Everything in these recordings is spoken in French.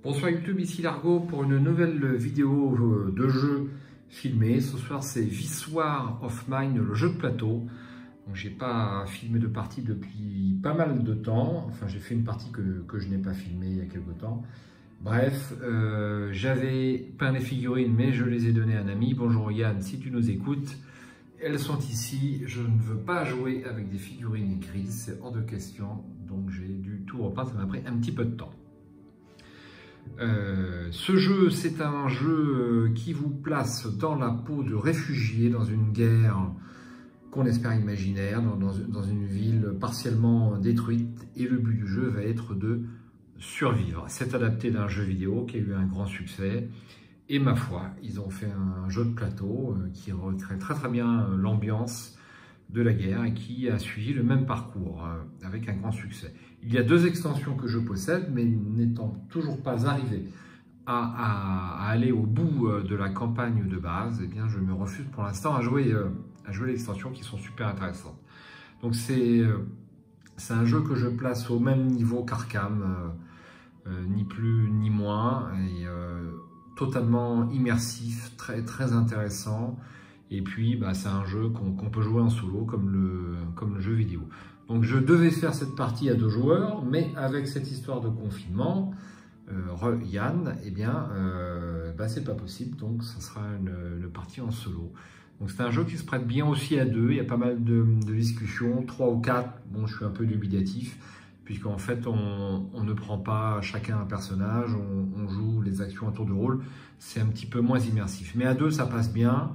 Bonsoir YouTube, ici Largo pour une nouvelle vidéo de jeu filmé. Ce soir c'est This War of Mine, le jeu de plateau. J'ai pas filmé de partie depuis pas mal de temps. Enfin, j'ai fait une partie que je n'ai pas filmée il y a quelques temps. Bref, j'avais peint les figurines, mais je les ai données à un ami. Bonjour Yann, si tu nous écoutes, elles sont ici. Je ne veux pas jouer avec des figurines grises, c'est hors de question. Donc j'ai dû tout repeindre, ça m'a pris un petit peu de temps. Ce jeu, c'est un jeu qui vous place dans la peau de réfugiés dans une guerre qu'on espère imaginaire, dans une ville partiellement détruite, et le but du jeu va être de survivre. C'est adapté d'un jeu vidéo qui a eu un grand succès, et ma foi, ils ont fait un jeu de plateau qui recrée très très bien l'ambiance de la guerre et qui a suivi le même parcours avec un grand succès. Il y a 2 extensions que je possède, mais n'étant toujours pas arrivé à aller au bout de la campagne de base, eh bien je me refuse pour l'instant à jouer les extensions qui sont super intéressantes. Donc c'est un jeu que je place au même niveau qu'Arkham, ni plus ni moins, et totalement immersif, très très intéressant. Et puis, c'est un jeu qu'on peut jouer en solo, comme le jeu vidéo. Donc, je devais faire cette partie à 2 joueurs, mais avec cette histoire de confinement, Yann, eh bien, c'est pas possible. Donc, ça sera une partie en solo. Donc, c'est un jeu qui se prête bien aussi à 2. Il y a pas mal de discussions, 3 ou 4. Bon, je suis un peu dubitatif, puisqu'en fait, on ne prend pas chacun un personnage, on joue les actions à tour de rôle. C'est un petit peu moins immersif. Mais à 2, ça passe bien.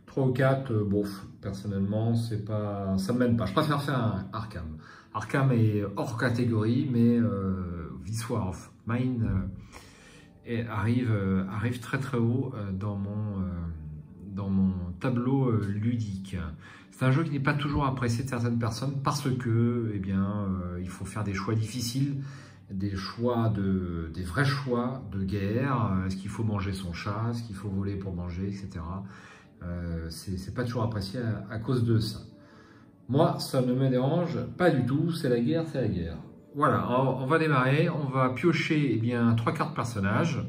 3 ou 4, bof, personnellement, ça ne m'aime pas. Je préfère faire un Arkham. Arkham est hors catégorie, mais This War of Mine arrive très très haut dans mon tableau ludique. C'est un jeu qui n'est pas toujours apprécié de certaines personnes parce que, eh bien, il faut faire des choix difficiles, des vrais choix de guerre. Est-ce qu'il faut manger son chat? Est-ce qu'il faut voler pour manger, etc. C'est pas toujours apprécié à cause de ça. Moi, ça ne me dérange pas du tout, c'est la guerre, c'est la guerre. Voilà, on va démarrer, on va piocher 3 cartes personnages,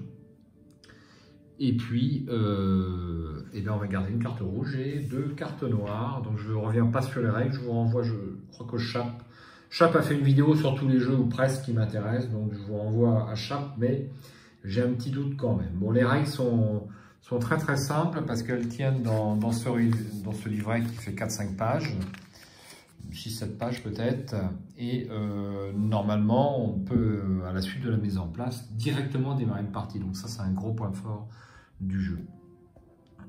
et puis on va garder une carte rouge et 2 cartes noires. Donc je ne reviens pas sur les règles, je vous renvoie, je crois que Chap a fait une vidéo sur tous les jeux, ou presque, qui m'intéresse, donc je vous renvoie à Chap, mais j'ai un petit doute quand même. Bon, les règles sont très très simples parce qu'elles tiennent dans ce livret qui fait 4-5 pages, 6-7 pages peut-être, et normalement on peut, à la suite de la mise en place, directement démarrer une partie. Donc ça, c'est un gros point fort du jeu.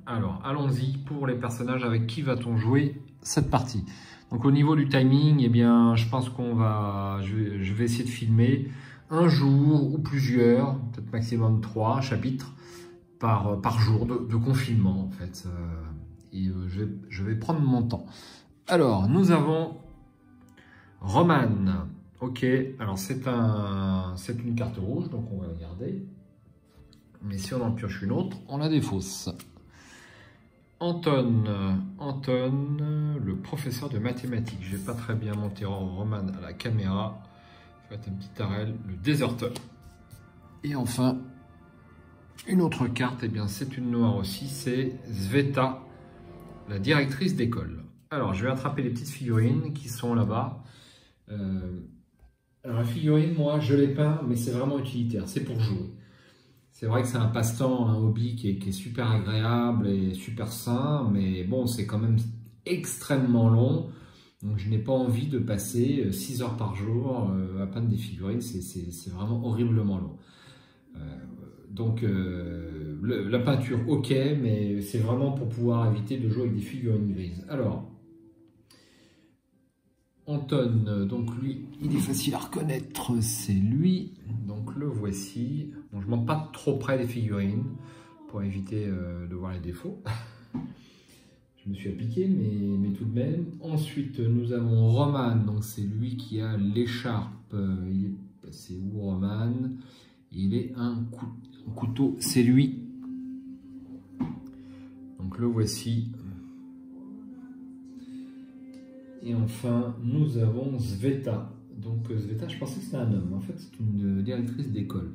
Alors allons-y pour les personnages. Avec qui va-t-on jouer cette partie? Donc au niveau du timing, eh bien je pense je vais essayer de filmer un jour ou plusieurs, peut-être maximum 3 chapitres par jour de confinement en fait, et je vais prendre mon temps. Alors nous avons Roman. Ok, alors c'est une carte rouge, donc on va la garder, mais si on en pioche une autre, on la défausse. Anton, le professeur de mathématiques. Je n'ai pas très bien monté Roman à la caméra, faites un petit arrêt, le déserteur. Et enfin une autre carte, eh bien c'est une noire aussi, c'est Sveta, la directrice d'école. Alors je vais attraper les petites figurines qui sont là-bas. Alors la figurine, moi je l'ai peint, mais c'est vraiment utilitaire, c'est pour jouer. C'est vrai que c'est un passe-temps, un hobby qui est super agréable et super sain, mais bon, c'est quand même extrêmement long. Donc je n'ai pas envie de passer 6 heures par jour à peindre des figurines, c'est vraiment horriblement long. Donc la peinture, ok, mais c'est vraiment pour pouvoir éviter de jouer avec des figurines grises. Alors, Anton, donc lui, il est facile à reconnaître, c'est lui. Donc le voici. Bon, je ne monte pas trop près des figurines pour éviter de voir les défauts. Je me suis appliqué, mais tout de même. Ensuite, nous avons Roman, donc c'est lui qui a l'écharpe. Il est passé où, Roman? Il est un couteau, c'est lui. Donc le voici. Et enfin, nous avons Sveta. Donc Sveta, je pensais que c'était un homme. En fait, c'est une directrice d'école.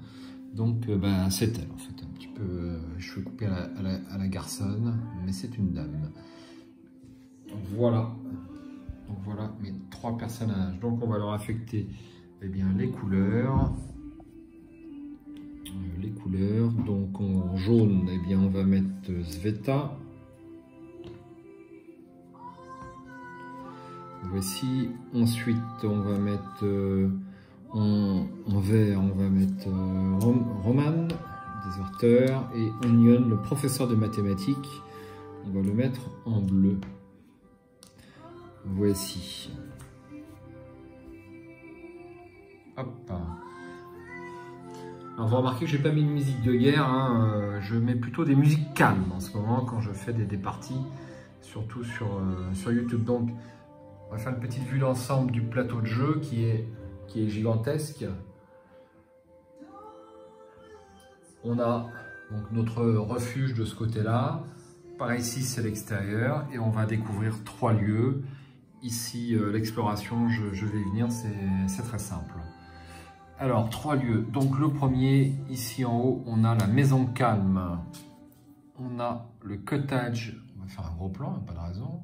Donc c'est elle, en fait. Un petit peu cheveux coupés à la garçonne, mais c'est une dame. Voilà. Donc voilà mes 3 personnages. Donc on va leur affecter les couleurs. Donc en jaune, on va mettre Sveta. Voici. Ensuite, on va mettre en vert, on va mettre Roman, déserteur, et Onion, le professeur de mathématiques. On va le mettre en bleu. Voici. Hop. Alors, vous remarquez que je n'ai pas mis de musique de guerre, hein. Je mets plutôt des musiques calmes en ce moment quand je fais des parties, surtout sur YouTube. Donc, on va faire une petite vue d'ensemble du plateau de jeu qui est gigantesque. On a donc notre refuge de ce côté-là. Par ici, c'est l'extérieur et on va découvrir 3 lieux. Ici, l'exploration, je vais y venir, c'est très simple. Alors, 3 lieux. Donc, le premier, ici en haut, on a la maison calme. On a le cottage. On va faire un gros plan, pas de raison.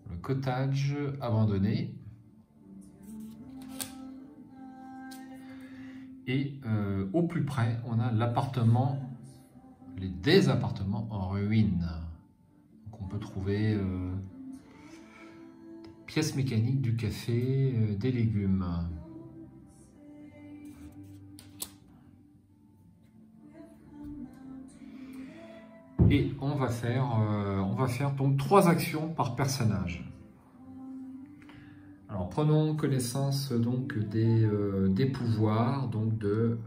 Le cottage abandonné. Et au plus près, on a l'appartement, des appartements en ruine. Donc, on peut trouver pièces mécaniques, du café, des légumes. Et on va faire donc 3 actions par personnage. Alors prenons connaissance donc des pouvoirs donc de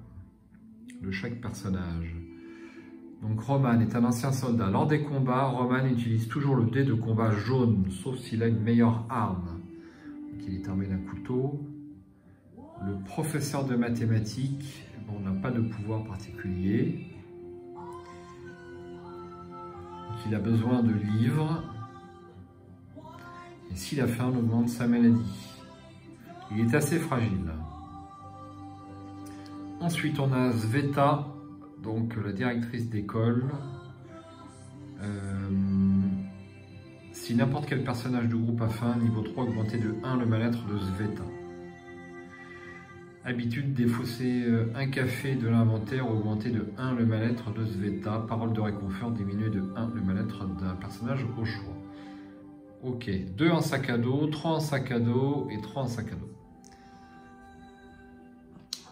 chaque personnage. Donc Roman est un ancien soldat. Lors des combats, Roman utilise toujours le dé de combat jaune, sauf s'il a une meilleure arme. Donc, il est armé d'un couteau. Le professeur de mathématiques, on n'a pas de pouvoir particulier. Il a besoin de livres, et s'il a faim, on augmente sa maladie. Il est assez fragile. Ensuite, on a Sveta, donc la directrice d'école. Si n'importe quel personnage du groupe a faim, niveau 3, augmenté de 1 le mal-être de Sveta. Habitude, défausser un café de l'inventaire, augmenter de 1 le mal-être de Sveta. Parole de réconfort, diminuer de 1 le mal-être d'un personnage au choix. Ok, 2 en sac à dos, 3 en sac à dos et 3 en sac à dos.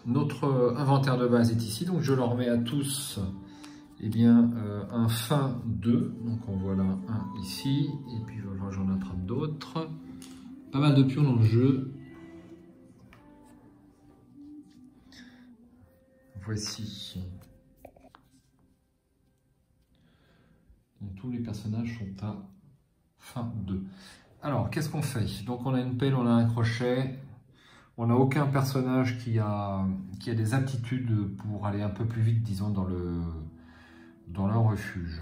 Notre inventaire de base est ici, donc je leur mets à tous un fin 2. Donc en voilà un ici, et puis voilà, j'en attrape d'autres. Pas mal de pions dans le jeu. Voici. Donc, tous les personnages sont à fin 2. Alors, qu'est-ce qu'on fait? Donc, on a une pelle, on a un crochet. On n'a aucun personnage qui a des aptitudes pour aller un peu plus vite, disons, dans leur refuge.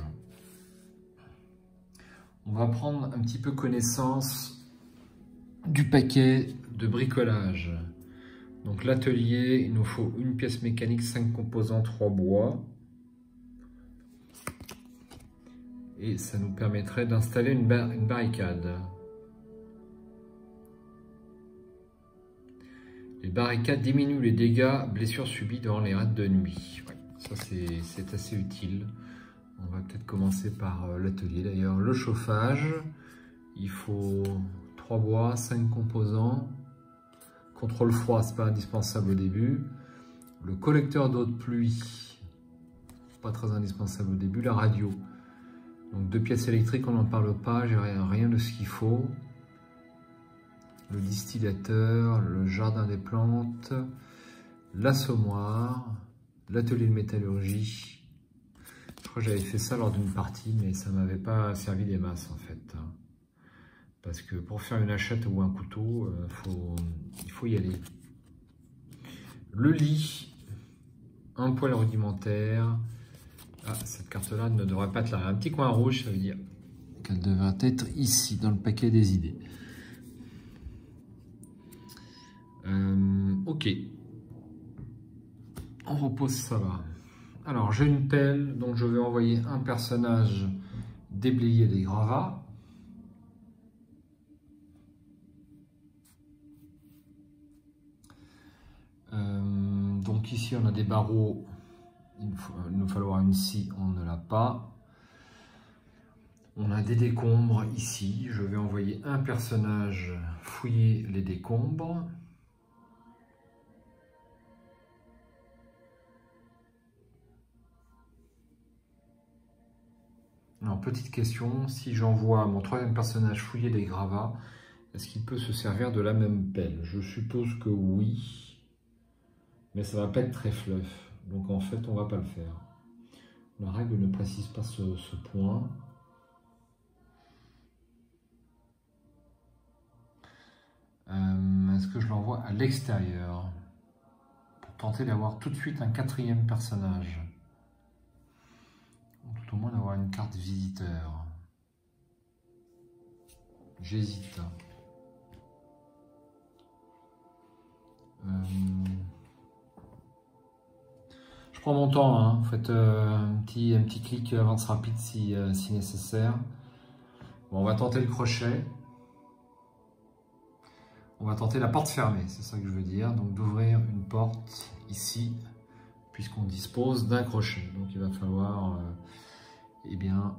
On va prendre un petit peu connaissance du paquet de bricolage. Donc l'atelier, il nous faut une pièce mécanique, 5 composants, 3 bois. Et ça nous permettrait d'installer une barricade. Les barricades diminuent les dégâts, blessures subies durant les raids de nuit. Ouais, ça c'est assez utile. On va peut-être commencer par l'atelier d'ailleurs. Le chauffage, il faut 3 bois, 5 composants. Contrôle froid, c'est pas indispensable au début. Le collecteur d'eau de pluie, pas très indispensable au début. La radio, donc 2 pièces électriques, on n'en parle pas, j'ai rien de ce qu'il faut. Le distillateur, le jardin des plantes, l'assommoir, l'atelier de métallurgie. Je crois que j'avais fait ça lors d'une partie, mais ça ne m'avait pas servi des masses en fait. Parce que pour faire une hachette ou un couteau, il faut y aller. Le lit, un poêle rudimentaire. Ah, cette carte-là ne devrait pas être là. Un petit coin rouge, ça veut dire qu'elle devrait être ici, dans le paquet des idées. Ok. On repose ça là. Alors, j'ai une pelle, donc je vais envoyer un personnage déblayer des gravats. Donc ici, on a des barreaux. Il nous falloir une scie, on ne l'a pas. On a des décombres ici. Je vais envoyer un personnage fouiller les décombres. Alors, petite question, si j'envoie mon troisième personnage fouiller les gravats, est-ce qu'il peut se servir de la même pelle? Je suppose que oui, mais ça va pas être très fluff. Donc en fait, on va pas le faire. La règle ne précise pas ce point. Est-ce que je l'envoie à l'extérieur pour tenter d'avoir tout de suite un quatrième personnage? Ou tout au moins d'avoir une carte visiteur. J'hésite. Je prends mon temps, hein. Faites un petit clic avance rapide si nécessaire. Bon, on va tenter le crochet. On va tenter la porte fermée, c'est ça que je veux dire. Donc d'ouvrir une porte ici, puisqu'on dispose d'un crochet. Donc il va falloir eh bien,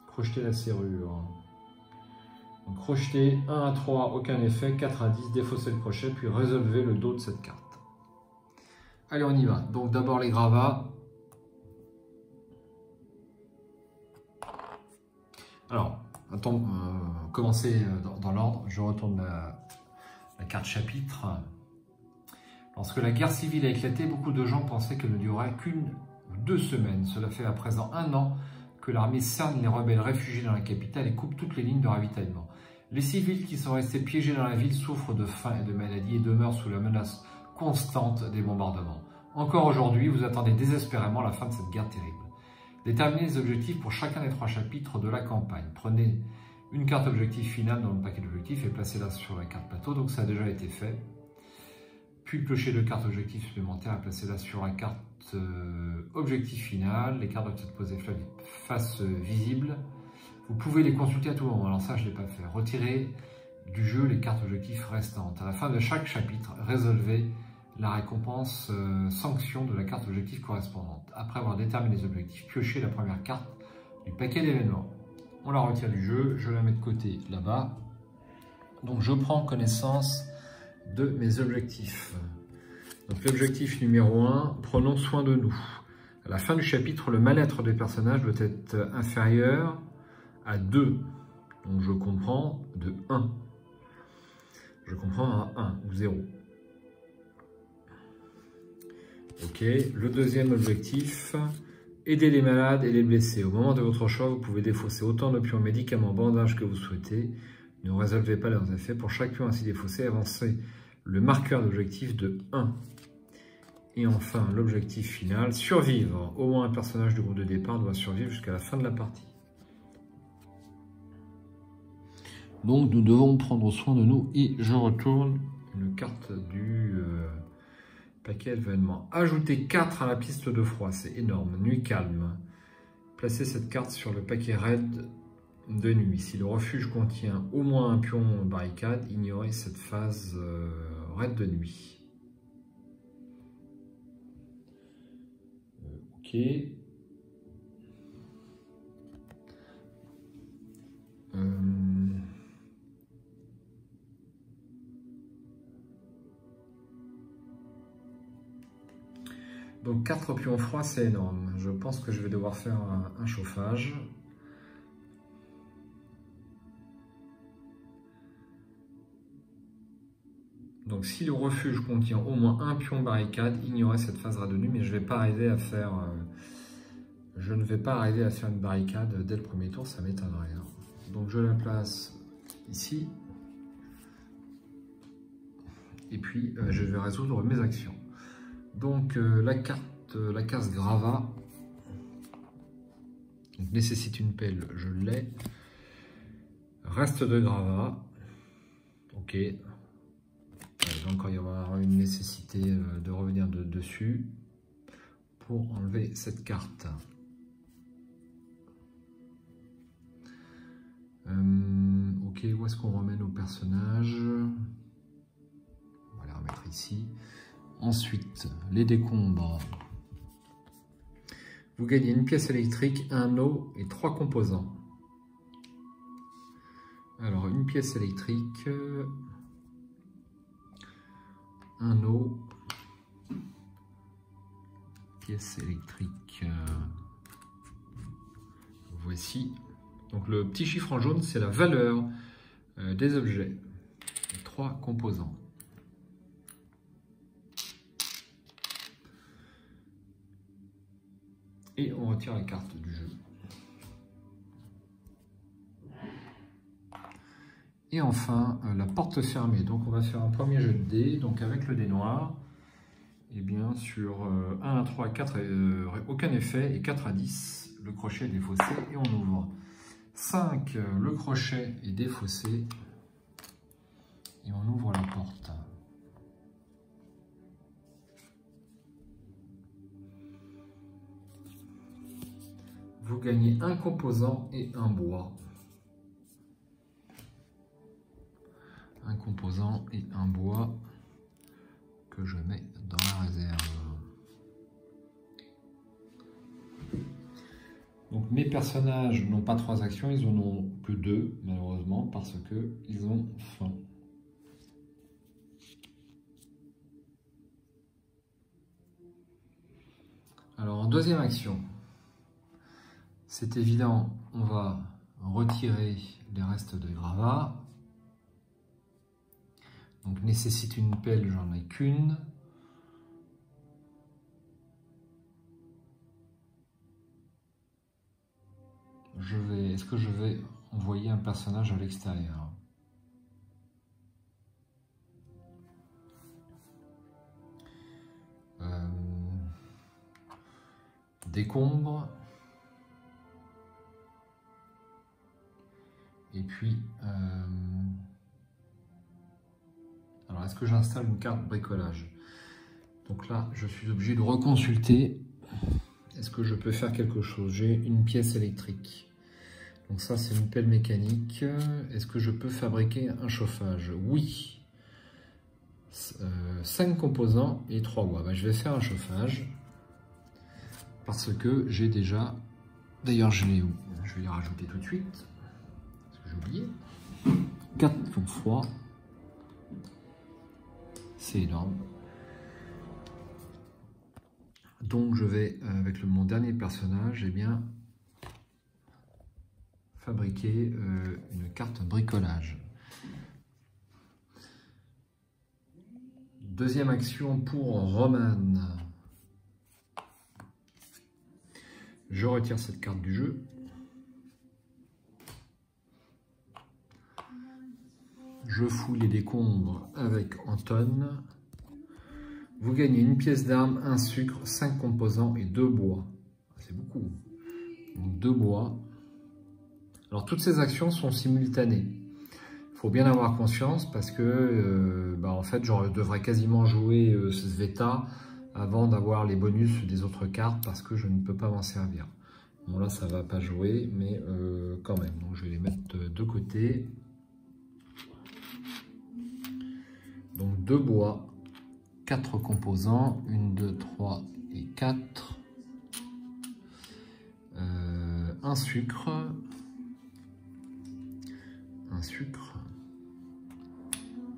crocheter la serrure. Donc crocheter 1 à 3, aucun effet, 4 à 10, défausser le crochet, puis résolver le dos de cette carte. Allez, on y va. Donc d'abord les gravats. Alors, commencer dans l'ordre. Je retourne la carte chapitre. Lorsque la guerre civile a éclaté, beaucoup de gens pensaient qu'elle ne durerait qu'une ou 2 semaines. Cela fait à présent 1 an que l'armée cerne les rebelles réfugiés dans la capitale et coupe toutes les lignes de ravitaillement. Les civils qui sont restés piégés dans la ville souffrent de faim et de maladie et demeurent sous la menace constante des bombardements. Encore aujourd'hui, vous attendez désespérément la fin de cette guerre terrible. Déterminez les objectifs pour chacun des 3 chapitres de la campagne. Prenez une carte objectif finale dans le paquet d'objectifs et placez-la sur la carte plateau. Donc ça a déjà été fait. Puis piocher 2 cartes objectifs supplémentaires et placez-la sur la carte objectif finale. Les cartes doivent être posées face visible. Vous pouvez les consulter à tout moment. Alors ça, je ne l'ai pas fait. Retirez du jeu les cartes objectifs restantes. À la fin de chaque chapitre, résolvez la récompense sanction de la carte objectif correspondante. Après avoir déterminé les objectifs, piochez la première carte du paquet d'événements. On la retire du jeu, je la mets de côté là-bas. Donc je prends connaissance de mes objectifs. Donc l'objectif numéro 1, prenons soin de nous. À la fin du chapitre, le mal-être des personnages doit être inférieur à 2. Donc je comprends de 1. Je comprends à 1 ou 0. Ok, le deuxième objectif, aider les malades et les blessés. Au moment de votre choix, vous pouvez défausser autant de pions médicaments, bandages que vous souhaitez. Ne résolvez pas leurs effets. Pour chaque pion ainsi défaussé, avancez le marqueur d'objectif de 1. Et enfin, l'objectif final, survivre. Au moins un personnage du groupe de départ doit survivre jusqu'à la fin de la partie. Donc nous devons prendre soin de nous et je retourne une carte du paquet événement. Ajouter 4 à la piste de froid, c'est énorme. Nuit calme. Placez cette carte sur le paquet raid de nuit. Si le refuge contient au moins un pion barricade, ignorez cette phase raid de nuit. Ok. Donc 4 pions froids, c'est énorme. Je pense que je vais devoir faire un chauffage. Donc si le refuge contient au moins un pion barricade, ignorez cette phase raid de nuit, mais je ne vais pas arriver à faire une barricade dès le premier tour, ça m'étonnerait. Donc je la place ici. Et puis je vais résoudre mes actions. Donc la case gravat nécessite une pelle, je l'ai. Reste de gravat. Ok. Il va encore y avoir une nécessité de revenir dessus pour enlever cette carte. Ok, où est-ce qu'on remet nos personnages? On va les remettre ici. Ensuite, les décombres. Vous gagnez une pièce électrique, un eau et 3 composants. Alors, une pièce électrique, un eau, pièce électrique. Voici. Donc, le petit chiffre en jaune, c'est la valeur des objets. 3 composants. Et on retire la carte du jeu. Et enfin, la porte fermée. Donc on va faire un premier jet de dés. Donc avec le dé noir, et bien sur 1 à 3 à 4, aucun effet. Et 4 à 10, le crochet est défaussé et on ouvre. 5, le crochet est défaussé. Et on ouvre la porte. Vous gagnez un composant et un bois. Un composant et un bois que je mets dans la réserve. Donc mes personnages n'ont pas 3 actions, ils en ont que 2 malheureusement parce que ils ont faim. Alors en deuxième action, c'est évident, on va retirer les restes de gravats. Donc nécessite une pelle, j'en ai qu'une. Est-ce que je vais envoyer un personnage à l'extérieur? Décombre. Et puis, alors est-ce que j'installe une carte bricolage? Donc là, je suis obligé de reconsulter. Est-ce que je peux faire quelque chose? J'ai une pièce électrique. Donc ça, c'est une pelle mécanique. Est-ce que je peux fabriquer un chauffage? Oui. 5 composants et 3 bois. Ben, je vais faire un chauffage. Parce que j'ai déjà... D'ailleurs, je l'ai où? Je vais les rajouter tout de suite. Parce que j'ai oublié. 4 qui ont froid. C'est énorme. Donc je vais, avec mon dernier personnage, eh bien, fabriquer une carte bricolage. Deuxième action pour Roman. Je retire cette carte du jeu. Je fouille les décombres avec Anton. Vous gagnez une pièce d'arme, un sucre, 5 composants et 2 bois. C'est beaucoup. Donc 2 bois. Alors toutes ces actions sont simultanées. Il faut bien avoir conscience parce que en fait, je devrais quasiment jouer ce Sveta avant d'avoir les bonus des autres cartes parce que je ne peux pas m'en servir. Bon là, ça ne va pas jouer, mais quand même. Donc je vais les mettre de côté. Donc 2 bois. 4 composants, 1, 2, 3 et 4. Un sucre. Un sucre.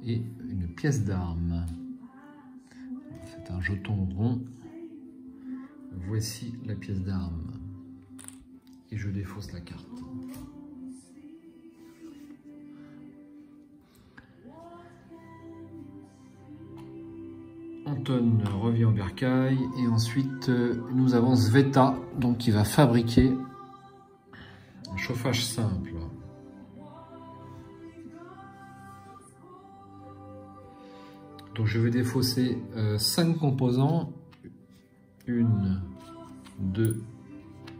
Et une pièce d'arme. C'est un jeton rond. Voici la pièce d'arme. Et je défausse la carte. Anton revient au bercail et ensuite nous avons Sveta donc qui va fabriquer un chauffage simple. Donc je vais défausser 5 composants, 1, 2,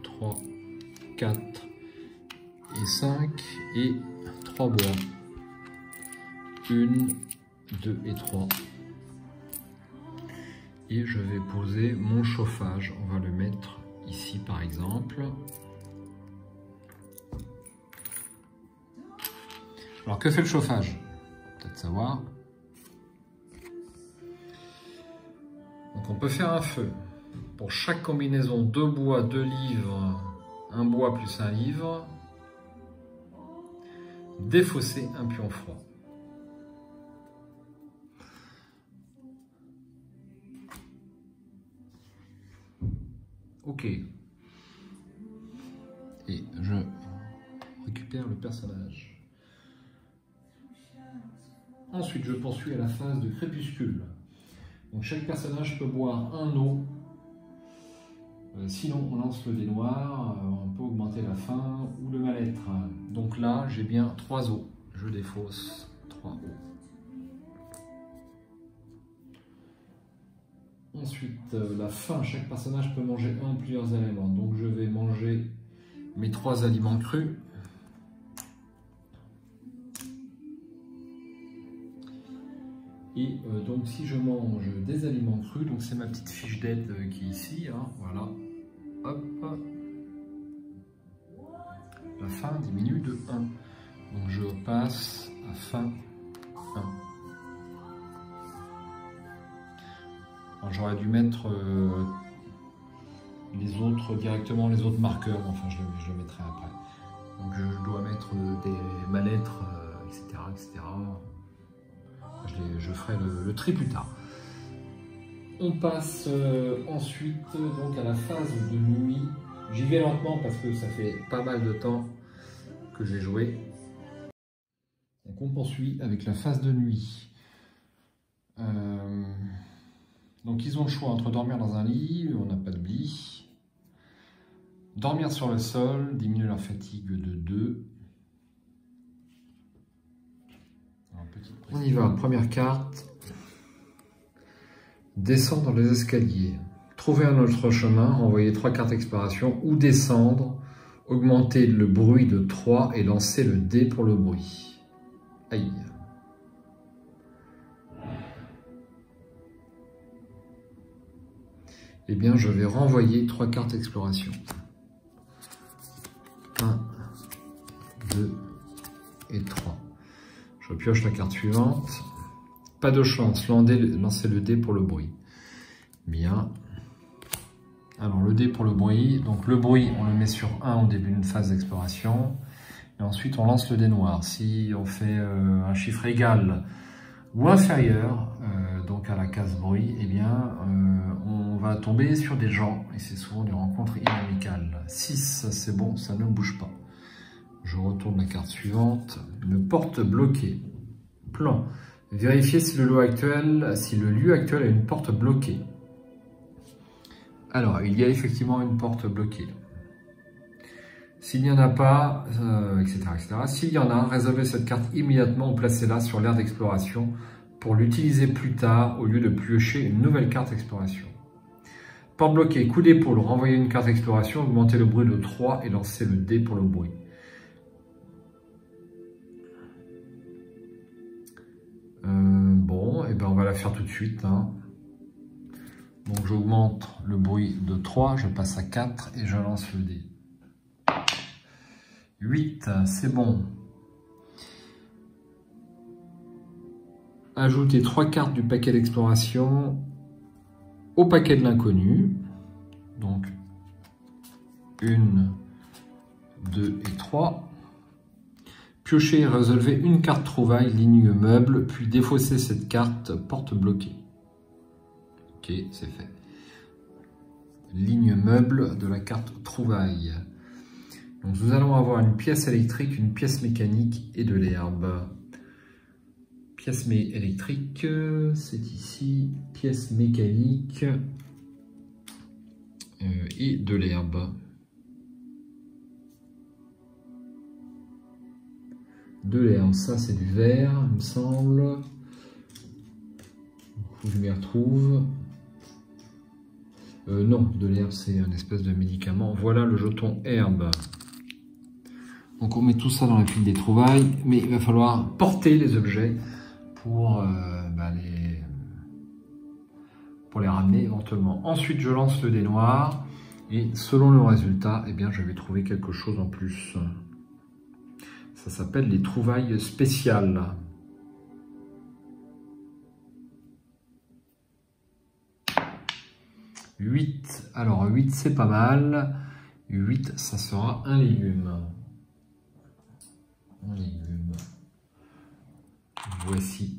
3, 4 et 5 et 3 bois. 1, 2 et 3. Et je vais poser mon chauffage. On va le mettre ici par exemple. Alors que fait le chauffage? Peut-être savoir. Donc on peut faire un feu. Pour chaque combinaison 2 bois, 2 livres, un bois plus un livre, défausser un pion froid. Ok. Et je récupère le personnage. Ensuite, je poursuis à la phase de crépuscule. Donc chaque personnage peut boire un eau. Sinon, on lance le dé noir. On peut augmenter la faim ou le mal-être. Donc là, j'ai bien 3 eaux. Je défausse 3 eaux. Ensuite, la faim. Chaque personnage peut manger un ou plusieurs aliments. Donc je vais manger mes 3 aliments crus. Et donc si je mange des aliments crus, donc c'est ma petite fiche d'aide qui est ici, hein, voilà, hop, la faim diminue de 1, donc je passe à faim 1. J'aurais dû mettre les autres directement, les autres marqueurs, enfin je le mettrai après. Donc je dois mettre des mal-être, etc., etc. Je ferai le tri plus tard. On passe ensuite donc à la phase de nuit. J'y vais lentement parce que ça fait pas mal de temps que j'ai joué. Donc on poursuit avec la phase de nuit. Donc ils ont le choix entre dormir dans un lit, on n'a pas de lit, dormir sur le sol, diminuer leur fatigue de 2. On y va, première carte. Descendre les escaliers. Trouver un autre chemin, envoyer 3 cartes exploration ou descendre, augmenter le bruit de 3 et lancer le dé pour le bruit. Aïe. Eh bien, je vais renvoyer 3 cartes exploration. 1, 2 et 3. Je pioche la carte suivante. Pas de chance, lancez le dé pour le bruit. Bien. Alors le dé pour le bruit. Donc le bruit, on le met sur 1 au début d'une phase d'exploration. Et ensuite, on lance le dé noir. Si on fait un chiffre égal ou inférieur, donc à la case bruit, eh bien, on va tomber sur des gens. Et c'est souvent des rencontres inamicales. 6, c'est bon, ça ne bouge pas. Je retourne la carte suivante. Une porte bloquée. Plan. Vérifier si le lieu actuel a une porte bloquée. Alors, il y a effectivement une porte bloquée. S'il n'y en a pas, etc., etc. S'il y en a, résolvez cette carte immédiatement ou placez-la sur l'aire d'exploration pour l'utiliser plus tard au lieu de piocher une nouvelle carte exploration. Porte bloquée. Coup d'épaule. Renvoyez une carte exploration, augmentez le bruit de 3 et lancez le dé pour le bruit. Bon, et ben on va la faire tout de suite. Hein. Donc j'augmente le bruit de 3, je passe à 4 et je lance le dé. 8, c'est bon. Ajoutez 3 cartes du paquet d'exploration au paquet de l'inconnu. Donc 1, 2 et 3. Piochez et résolvez une carte trouvaille, ligne meuble, puis défaussez cette carte porte bloquée. Ok, c'est fait. Ligne meuble de la carte trouvaille. Donc nous allons avoir une pièce électrique, une pièce mécanique et de l'herbe. Pièce électrique, c'est ici. Pièce mécanique et de l'herbe. De l'herbe, ça c'est du vert, il me semble. Faut que je m'y retrouve. Non, de l'herbe c'est un espèce de médicament. Voilà le jeton herbe. Donc on met tout ça dans la pile des trouvailles, mais il va falloir porter les objets. pour, pour les ramener éventuellement. Ensuite, je lance le dé noir et selon le résultat, eh bien, je vais trouver quelque chose en plus. Ça s'appelle les trouvailles spéciales. 8. Alors 8 c'est pas mal. 8 ça sera un légume. Un légume. Voici.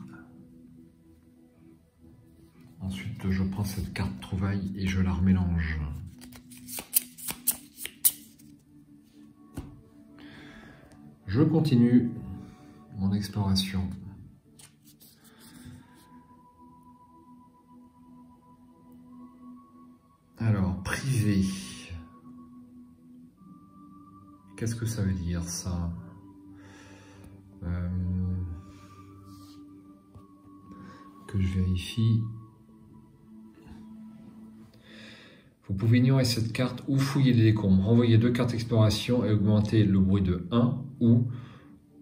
Ensuite je prends cette carte trouvaille et je la remélange. Je continue mon exploration. Alors, privé. Qu'est-ce que ça veut dire, ça? Que je vérifie. Vous pouvez ignorer cette carte ou fouiller les décombres. Renvoyer 2 cartes exploration et augmenter le bruit de 1 ou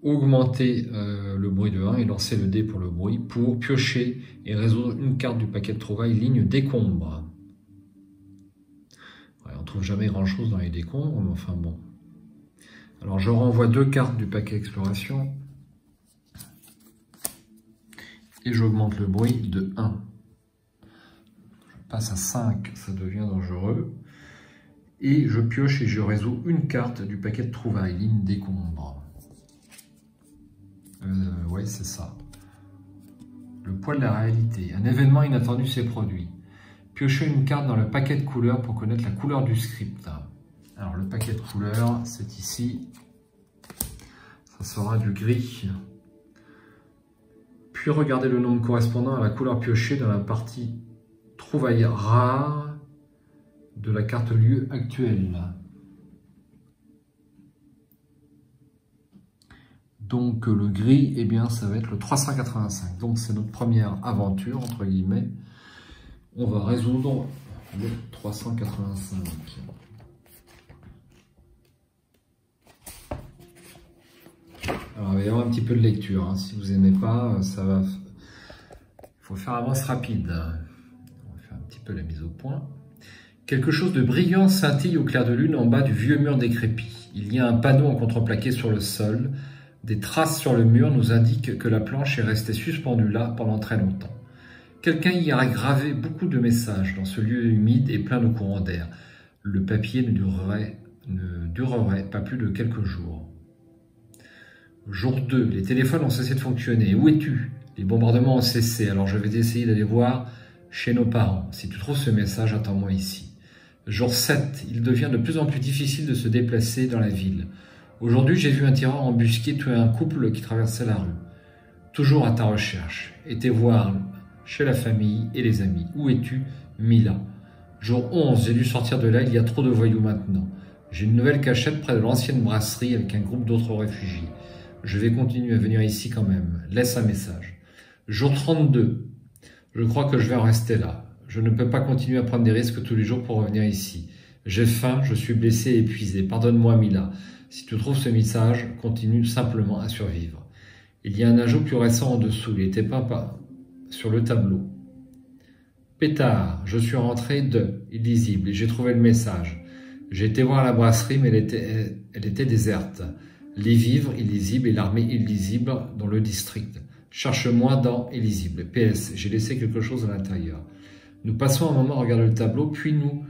augmenter le bruit de 1 et lancer le dé pour le bruit pour piocher et résoudre une carte du paquet de trouvailles ligne décombre. On ne trouve jamais grand chose dans les décombres, mais enfin bon. Alors je renvoie 2 cartes du paquet exploration et j'augmente le bruit de 1. Je passe à 5, ça devient dangereux. Et je pioche et je résous une carte du paquet de trouvailles, ligne décombre. Ouais, c'est ça. Le poids de la réalité. Un événement inattendu s'est produit. Piochez une carte dans le paquet de couleurs pour connaître la couleur du script. Alors le paquet de couleurs, c'est ici. Ça sera du gris. Puis regardez le nombre correspondant à la couleur piochée dans la partie trouvailles rares de la carte lieu actuelle. Donc le gris, eh bien ça va être le 385. Donc c'est notre première aventure, entre guillemets. On va résoudre le 385. Alors il va y avoir un petit peu de lecture. Hein. Si vous n'aimez pas, ça va. Il faut faire avance rapide. On va faire un petit peu la mise au point. Quelque chose de brillant scintille au clair de lune en bas du vieux mur décrépit. Il y a un panneau en contreplaqué sur le sol. Des traces sur le mur nous indiquent que la planche est restée suspendue là pendant très longtemps. Quelqu'un y a gravé beaucoup de messages dans ce lieu humide et plein de courants d'air. Le papier ne durerait pas plus de quelques jours. Jour 2, les téléphones ont cessé de fonctionner. Où es-tu? Les bombardements ont cessé, alors je vais essayer d'aller voir chez nos parents. Si tu trouves ce message, attends-moi ici. Jour 7, il devient de plus en plus difficile de se déplacer dans la ville. Aujourd'hui, j'ai vu un tireur embusqué tuer un couple qui traversait la rue. Toujours à ta recherche. Été voir chez la famille et les amis. Où es-tu, Mila? Jour 11, j'ai dû sortir de là, il y a trop de voyous maintenant. J'ai une nouvelle cachette près de l'ancienne brasserie avec un groupe d'autres réfugiés. Je vais continuer à venir ici quand même. Laisse un message. Jour 32, je crois que je vais en rester là. Je ne peux pas continuer à prendre des risques tous les jours pour revenir ici. J'ai faim, je suis blessé et épuisé. Pardonne-moi, Mila. Si tu trouves ce message, continue simplement à survivre. Il y a un ajout plus récent en dessous. Il était peint sur le tableau. Pétard, je suis rentré de illisible et j'ai trouvé le message. J'ai été voir la brasserie, mais elle était déserte. Les vivres illisibles et l'armée illisible dans le district. Cherche-moi dans illisible. PS, j'ai laissé quelque chose à l'intérieur. Nous passons un moment à regarder le tableau, puis nous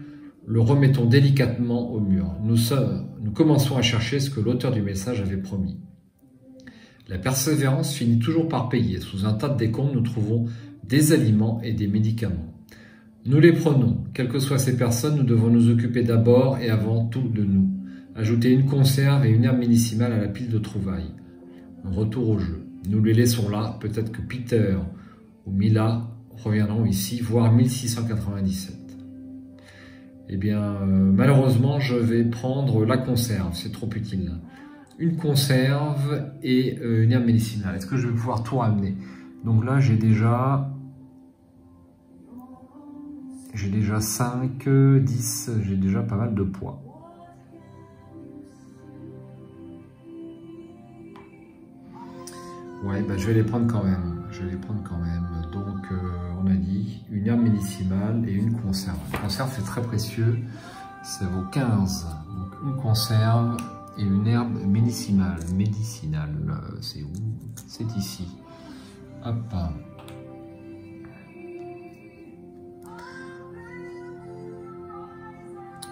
le remettons délicatement au mur. Nous commençons à chercher ce que l'auteur du message avait promis. La persévérance finit toujours par payer. Sous un tas de décombres, nous trouvons des aliments et des médicaments. Nous les prenons. Quelles que soient ces personnes, nous devons nous occuper d'abord et avant tout de nous. Ajouter une conserve et une herbe médicinale à la pile de trouvailles. Retour au jeu. Nous les laissons là. Peut-être que Peter ou Mila reviendront ici, voire 1697. Eh bien, malheureusement, je vais prendre la conserve. C'est trop utile. Une conserve et une herbe médicinale. Est-ce que je vais pouvoir tout ramener? Donc là, j'ai déjà 5, 10, j'ai déjà pas mal de poids. Ouais, bah, je vais les prendre quand même. je vais les prendre quand même. Donc, on a dit une herbe médicinale et une conserve. La conserve, c'est très précieux. Ça vaut 15. Donc, une conserve et une herbe médicinale. Médicinale, c'est où? C'est ici. Hop.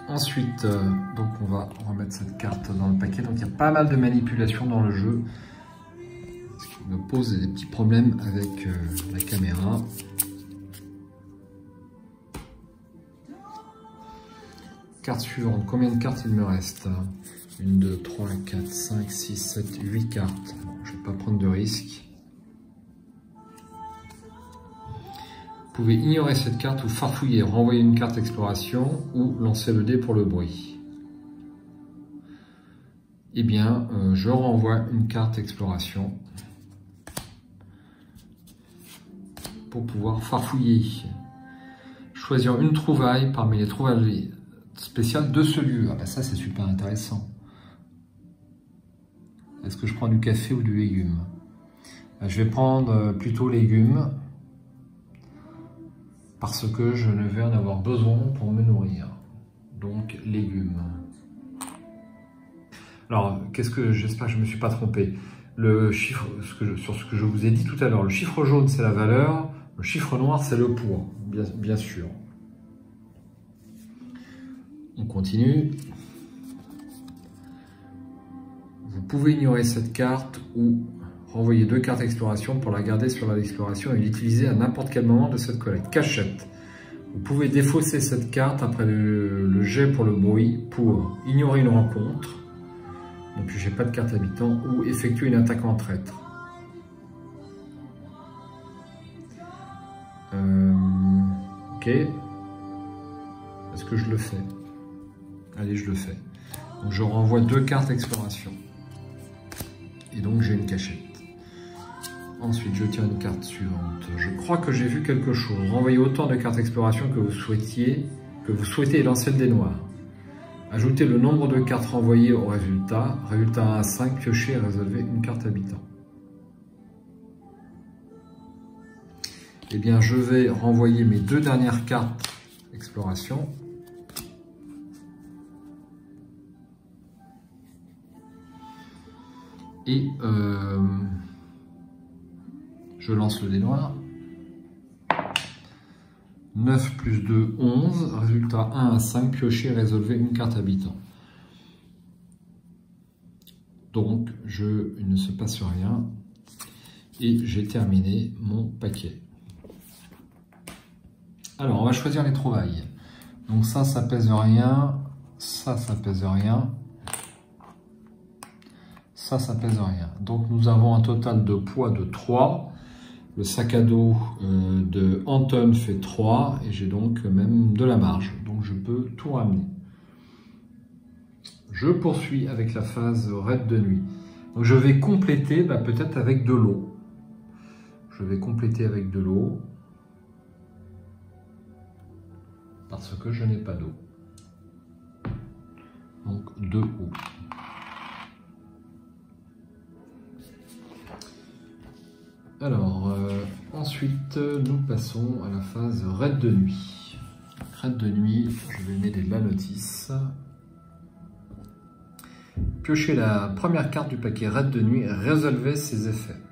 Ensuite, donc on va remettre cette carte dans le paquet. Donc il y a pas mal de manipulations dans le jeu. Ce qui me pose des petits problèmes avec la caméra. Carte suivante. Combien de cartes il me reste? 1, 2, 3, 4, 5, 6, 7, 8 cartes. Bon, je ne vais pas prendre de risque. Vous pouvez ignorer cette carte ou farfouiller, renvoyer une carte exploration ou lancer le dé pour le bruit. Eh bien, je renvoie une carte exploration pour pouvoir farfouiller. Choisir une trouvaille parmi les trouvailles spéciales de ce lieu. Ah ben ça, c'est super intéressant. Est-ce que je prends du café ou du légume? Je vais prendre plutôt légumes, parce que je ne vais en avoir besoin pour me nourrir. Donc, légumes. Alors, j'espère que je ne me suis pas trompé. Le chiffre, sur ce que je vous ai dit tout à l'heure, le chiffre jaune, c'est la valeur, le chiffre noir, c'est le poids, bien sûr. On continue. Vous pouvez ignorer cette carte ou renvoyer 2 cartes exploration pour la garder sur l'exploration et l'utiliser à n'importe quel moment de cette collecte. Cachette. Vous pouvez défausser cette carte après le jet pour le bruit pour ignorer une rencontre, ne piocher pas de carte habitant ou effectuer une attaque en traître. Ok. Est-ce que je le fais? Allez, je le fais. Donc je renvoie 2 cartes exploration. Et donc j'ai une cachette. Ensuite, je tire une carte suivante. Je crois que j'ai vu quelque chose. Renvoyez autant de cartes exploration que vous souhaitez lancer le dé noir. Ajoutez le nombre de cartes renvoyées au résultat. Résultat 1 à 5, piochez et résolvez une carte habitant. Eh bien, je vais renvoyer mes 2 dernières cartes exploration. Et je lance le dé noir. 9 plus 2, 11. Résultat 1 à 5, piochez, résolvez une carte habitant. Donc, il ne se passe rien. Et j'ai terminé mon paquet. Alors, on va choisir les trouvailles. Donc ça pèse rien. Ça pèse rien. Ça pèse rien. Donc nous avons un total de poids de 3. Le sac à dos de Anton fait 3 et j'ai donc même de la marge. Donc je peux tout ramener. Je poursuis avec la phase raid de nuit. Donc je vais compléter peut-être avec de l'eau. Je vais compléter avec de l'eau parce que je n'ai pas d'eau. Donc de eau. Alors, ensuite, nous passons à la phase raid de nuit. Raid de nuit, je vais mêler de la notice. Piochez la première carte du paquet raid de nuit, résolvez ses effets.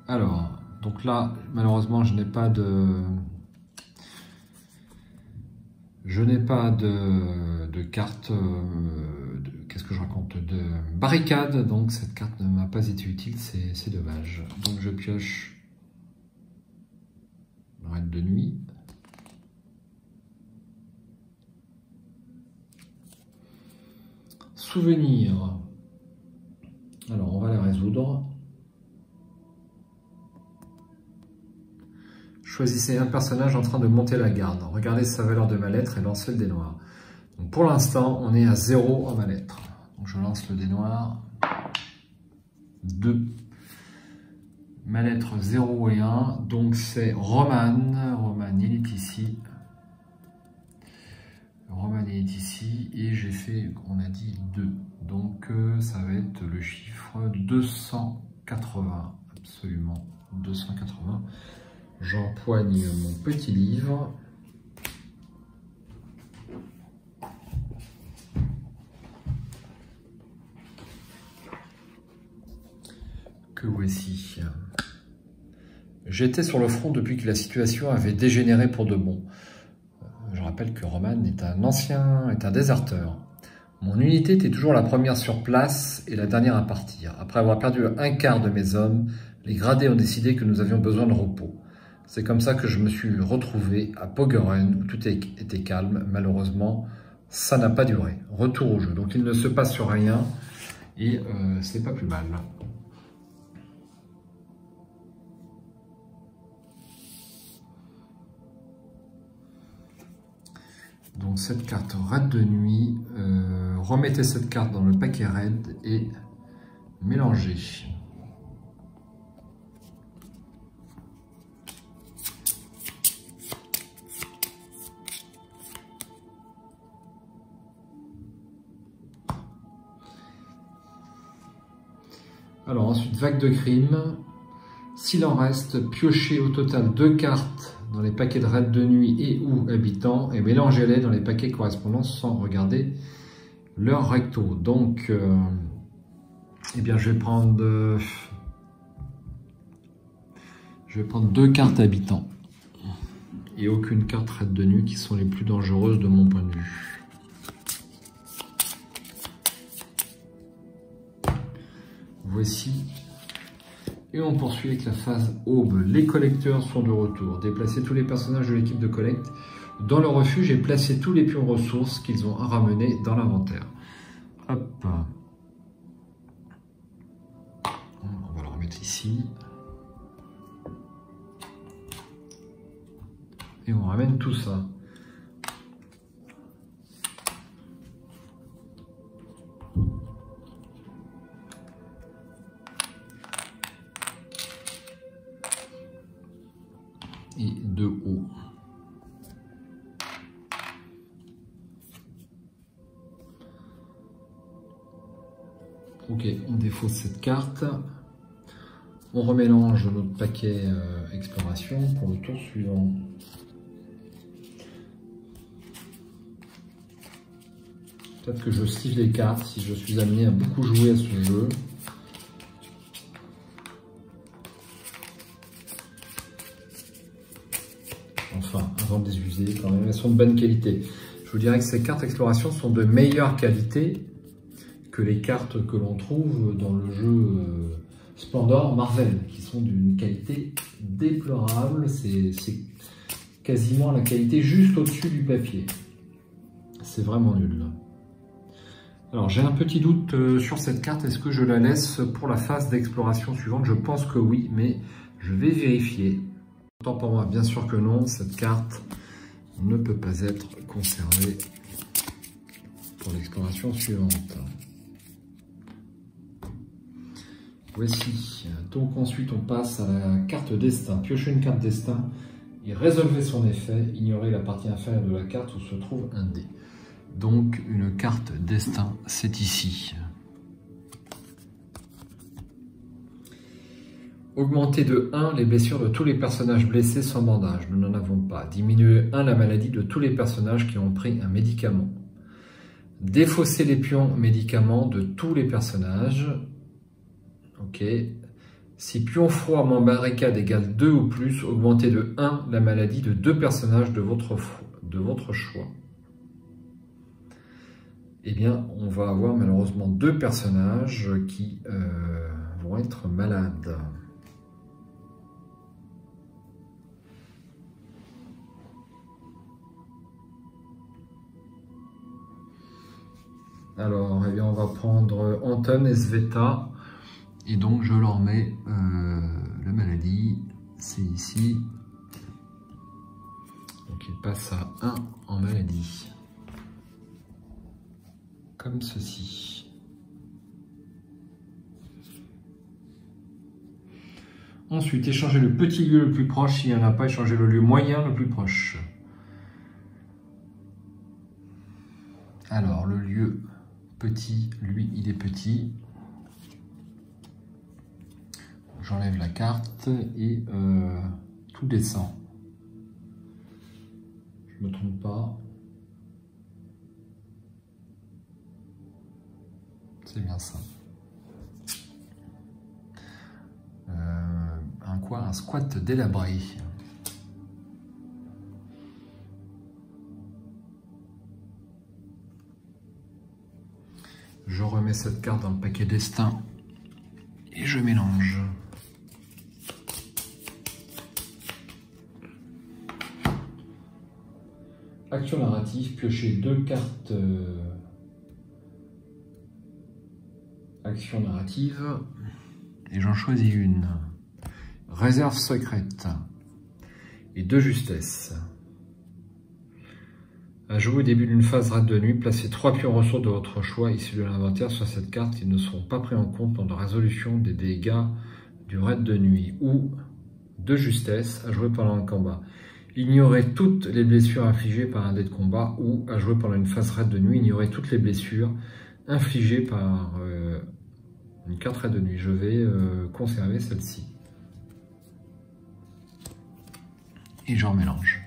Alors, donc là, malheureusement, je n'ai pas de carte, qu'est-ce que je raconte, de barricade, donc cette carte ne m'a pas été utile, c'est dommage. Donc je pioche raid de nuit. Souvenir. Alors on va les résoudre. Choisissez un personnage en train de monter la garde. Regardez sa valeur de mal-être et lancez le dé noir. Donc pour l'instant, on est à 0 en mal-être. Donc je lance le dé noir. 2. Mal-être 0 et 1. Donc c'est Roman. Roman, il est ici. Roman est ici. Et j'ai fait, on a dit 2. Donc ça va être le chiffre 200. 280, absolument 280. J'empoigne mon petit livre. Que voici. J'étais sur le front depuis que la situation avait dégénéré pour de bon. Je rappelle que Roman est un déserteur. Mon unité était toujours la première sur place et la dernière à partir. Après avoir perdu un quart de mes hommes, les gradés ont décidé que nous avions besoin de repos. C'est comme ça que je me suis retrouvé à Pogeren, où tout était calme. Malheureusement, ça n'a pas duré. Retour au jeu. Donc il ne se passe rien et c'est pas plus mal. Donc cette carte raid de nuit, remettez cette carte dans le paquet raid et mélangez. Alors ensuite, vague de crime. S'il en reste, piochez au total 2 cartes dans les paquets de raid de nuit et ou habitants et mélangez-les dans les paquets correspondants sans regarder leur recto. Donc, eh bien, je vais prendre 2 cartes habitants et aucune carte raid de nuit qui sont les plus dangereuses de mon point de vue. Voici. Et on poursuit avec la phase aube. Les collecteurs sont de retour. Déplacez tous les personnages de l'équipe de collecte dans le refuge et placez tous les pions ressources qu'ils ont à ramener dans l'inventaire. Hop. On va le remettre ici. Et on ramène tout ça. Et de haut. Ok, on défausse cette carte. On remélange notre paquet exploration pour le tour suivant. Peut-être que je siffle les cartes si je suis amené à beaucoup jouer à ce jeu. Enfin, avant de les user, quand même, elles sont de bonne qualité. Je vous dirais que ces cartes exploration sont de meilleure qualité que les cartes que l'on trouve dans le jeu Splendor Marvel, qui sont d'une qualité déplorable. C'est quasiment la qualité juste au-dessus du papier. C'est vraiment nul. Alors, j'ai un petit doute sur cette carte. Est-ce que je la laisse pour la phase d'exploration suivante? Je pense que oui, mais je vais vérifier. Autant pour moi, bien sûr que non, cette carte ne peut pas être conservée pour l'exploration suivante. Voici. Donc ensuite, on passe à la carte destin. Piochez une carte destin et résolvez son effet. Ignorez la partie inférieure de la carte où se trouve un dé. Donc une carte destin, c'est ici. Augmentez de 1 les blessures de tous les personnages blessés sans bandage. Nous n'en avons pas. Diminuez 1 la maladie de tous les personnages qui ont pris un médicament. Défaussez les pions médicaments de tous les personnages. Ok. Si pion froid moins barricade égale 2 ou plus, augmentez de 1 la maladie de 2 personnages de votre choix. Eh bien, on va avoir malheureusement 2 personnages qui vont être malades. Alors, eh bien, on va prendre Anton et Sveta. Et donc, je leur mets la maladie. C'est ici. Donc, il passe à 1 en maladie. Comme ceci. Ensuite, échanger le petit lieu le plus proche. S'il n'y en a pas, échanger le lieu moyen le plus proche. Alors, le lieu petit, lui, il est petit. j'enlève la carte et tout descend. Je me trompe pas. C'est bien ça. Un squat délabré. Je remets cette carte dans le paquet destin et je mélange. Action narrative, piocher 2 cartes. Action narrative. Et j'en choisis une. Réserve secrète. Et 2 justesse. À jouer au début d'une phase raid de nuit, placez 3 pions ressources de votre choix issus de l'inventaire sur cette carte. Ils ne seront pas pris en compte dans la résolution des dégâts du raid de nuit. Ou 2 justesse à jouer pendant un combat. Ignorez toutes les blessures infligées par un dé de combat. Ou à jouer pendant une phase raid de nuit, ignorez toutes les blessures infligées par une carte raid de nuit. Je vais conserver celle-ci. Et j'en mélange.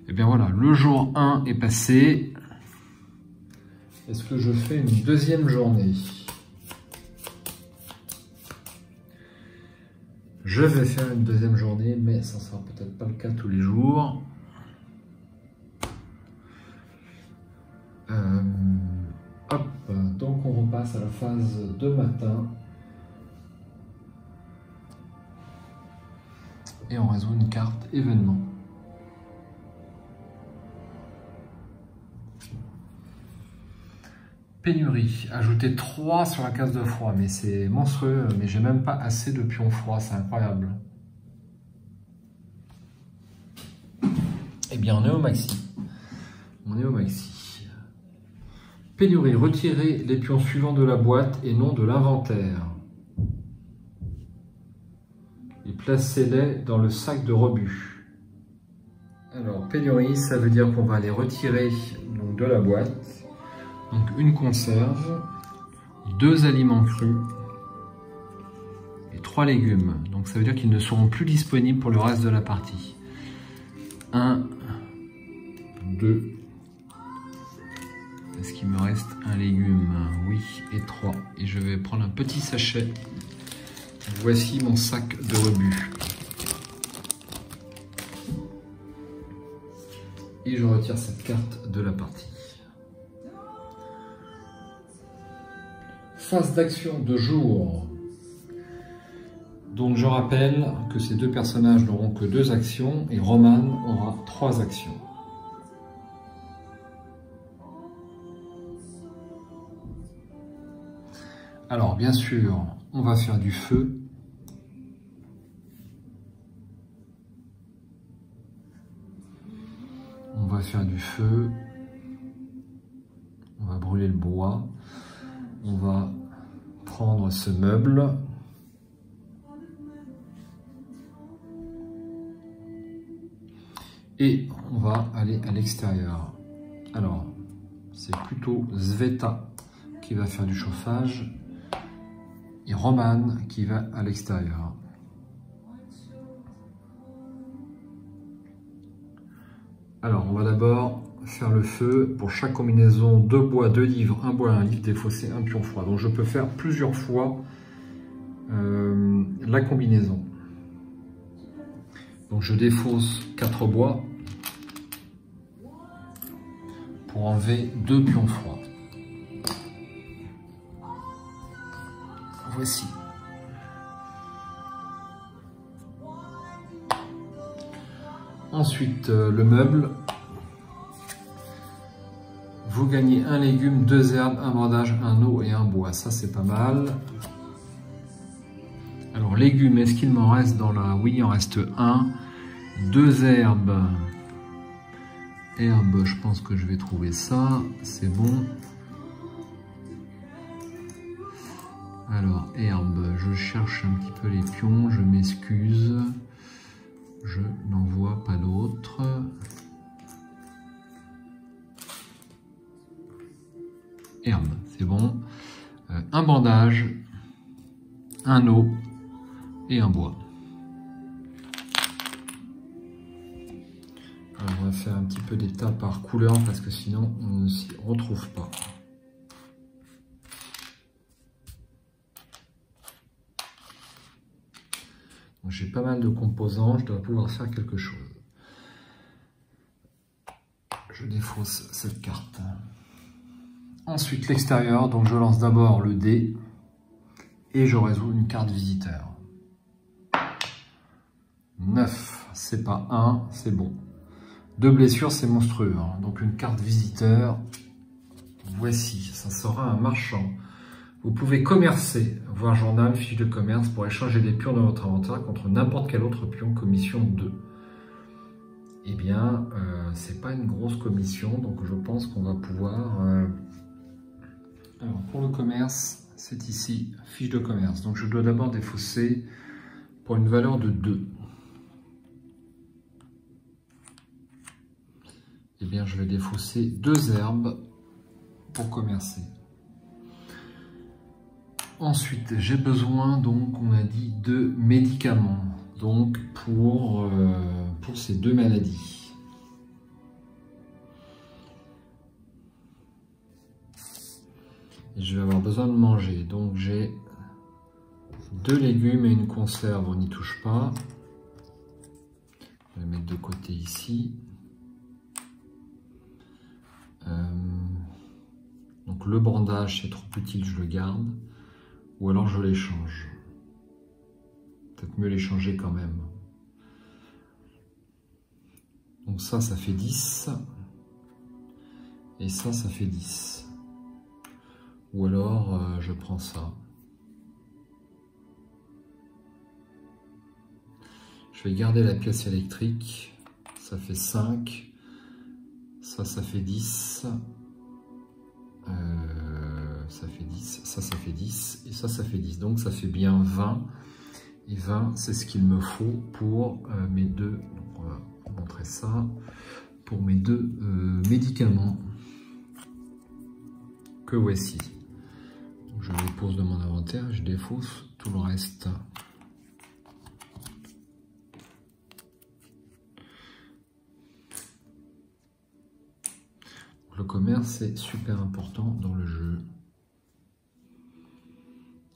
Et bien voilà, le jour 1 est passé. Est-ce que je fais une deuxième journée? Je vais faire une deuxième journée, mais ça ne sera peut-être pas le cas tous les jours. Hop, donc on repasse à la phase de matin. Et on résout une carte événement. Pénurie, ajouter 3 sur la case de froid, mais c'est monstrueux, mais j'ai même pas assez de pions froids, c'est incroyable. Eh bien on est au maxi. On est au maxi. Pénurie, retirer les pions suivants de la boîte et non de l'inventaire. Et placez-les dans le sac de rebut. Alors, pénurie, ça veut dire qu'on va les retirer donc, de la boîte. Donc, une conserve, 2 aliments crus et 3 légumes. Donc, ça veut dire qu'ils ne seront plus disponibles pour le reste de la partie. 1, 2. Est-ce qu'il me reste un légume? Oui, et 3. Et je vais prendre un petit sachet. Voici mon sac de rebut. Et je retire cette carte de la partie. Phase d'action de jour. Donc je rappelle que ces 2 personnages n'auront que 2 actions et Roman aura 3 actions. Alors, bien sûr, on va faire du feu. On va faire du feu. On va brûler le bois. On va prendre ce meuble. Et on va aller à l'extérieur. Alors, c'est plutôt Sveta qui va faire du chauffage. Et Roman qui va à l'extérieur. Alors, on va d'abord faire le feu. Pour chaque combinaison, 2 bois, 2 livres, 1 bois, 1 livre, défausser 1 pion froid. Donc, je peux faire plusieurs fois la combinaison. Donc, je défausse 4 bois pour enlever 2 pions froids. Voici. Ensuite, le meuble. Vous gagnez 1 légume, 2 herbes, 1 bandage, 1 eau et 1 bois. Ça, c'est pas mal. Alors, légumes, est-ce qu'il m'en reste dans la... Oui, il en reste 1. 2 herbes. Herbes, je pense que je vais trouver ça. C'est bon. Alors, herbe, je cherche un petit peu les pions, je m'excuse, je n'en vois pas d'autres. herbe, c'est bon. Un bandage, un eau et un bois. Alors, on va faire un petit peu d'état par couleur parce que sinon on ne s'y retrouve pas. J'ai pas mal de composants, je dois pouvoir faire quelque chose. Je défausse cette carte. Ensuite l'extérieur, donc je lance d'abord le dé et je résous une carte visiteur. 9, c'est pas 1, c'est bon. 2 blessures, c'est monstrueux, hein. Donc une carte visiteur, voici, ça sera un marchand. Vous pouvez commercer, voir journal, fiche de commerce, pour échanger des pions dans votre inventaire contre n'importe quel autre pion, commission 2. Eh bien, c'est pas une grosse commission, donc je pense qu'on va pouvoir... Alors, pour le commerce, c'est ici, fiche de commerce. Donc, je dois d'abord défausser pour une valeur de 2. Eh bien, je vais défausser 2 herbes pour commercer. Ensuite, j'ai besoin, donc, on a dit, de médicaments. Donc, pour ces 2 maladies. Et je vais avoir besoin de manger. Donc, j'ai 2 légumes et une conserve, on n'y touche pas. Je vais mettre de côté ici. Donc, le bandage, c'est trop utile, je le garde. Ou alors, je l'échange. Peut-être mieux l'échanger quand même. Donc ça fait 10. Et ça fait 10. Ou alors, je prends ça. Je vais garder la pièce électrique. Ça fait 5. Ça fait 10. Ça fait 10. Ça fait 10. Et ça fait 10. Donc ça fait bien 20. Et 20, c'est ce qu'il me faut pour mes 2. Donc on va montrer ça. Pour mes 2 médicaments que voici. Donc, je les pose dans mon inventaire. Je défausse tout le reste. Le commerce est super important dans le jeu.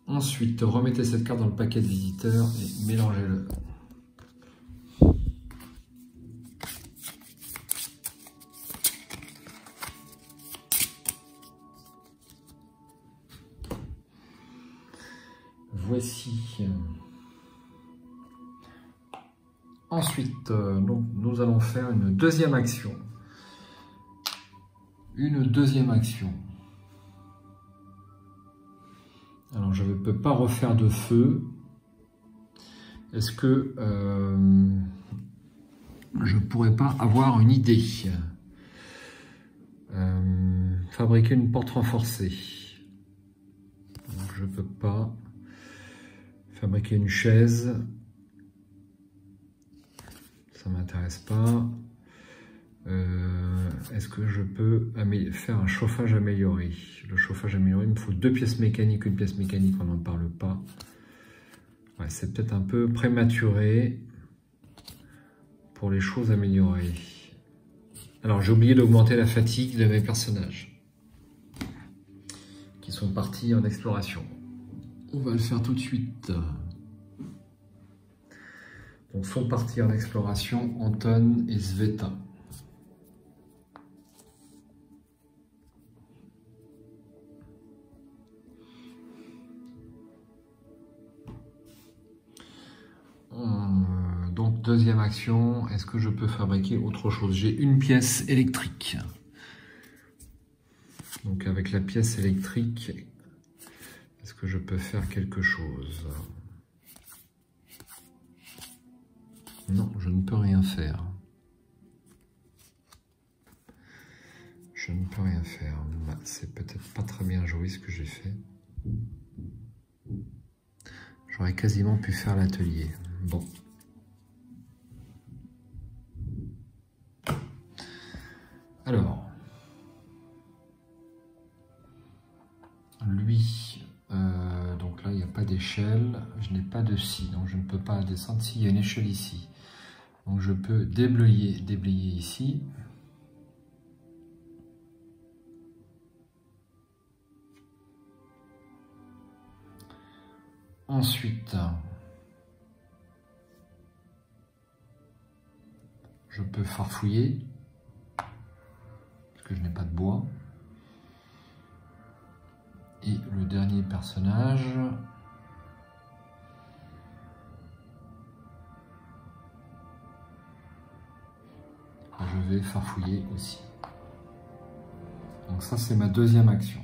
Ensuite, remettez cette carte dans le paquet de visiteurs et mélangez-le. Voici. Ensuite, nous allons faire une deuxième action. Une deuxième action. Alors, je ne peux pas refaire de feu. Est-ce que je ne pourrais pas avoir une idée? Fabriquer une porte renforcée. Donc, je ne peux pas. Fabriquer une chaise. Ça ne m'intéresse pas. Est-ce que je peux faire un chauffage amélioré? Le chauffage amélioré, il me faut 2 pièces mécaniques. Une pièce mécanique, on n'en parle pas. Ouais, c'est peut-être un peu prématuré pour les choses améliorées. Alors, j'ai oublié d'augmenter la fatigue de mes personnages qui sont partis en exploration. On va le faire tout de suite. Donc, sont partis en exploration Anton et Sveta. Donc, deuxième action, est-ce que je peux fabriquer autre chose? J'ai une pièce électrique. Donc, avec la pièce électrique, est-ce que je peux faire quelque chose? Non, je ne peux rien faire. Je ne peux rien faire. C'est peut-être pas très bien joué ce que j'ai fait. J'aurais quasiment pu faire l'atelier. Bon. Alors. lui, donc là il n'y a pas d'échelle, je n'ai pas de scie, donc je ne peux pas descendre s'il y a une échelle ici. Donc je peux déblayer ici. Ensuite, je peux farfouiller, parce que je n'ai pas de bois. Et le dernier personnage, je vais farfouiller aussi. Donc ça, c'est ma deuxième action.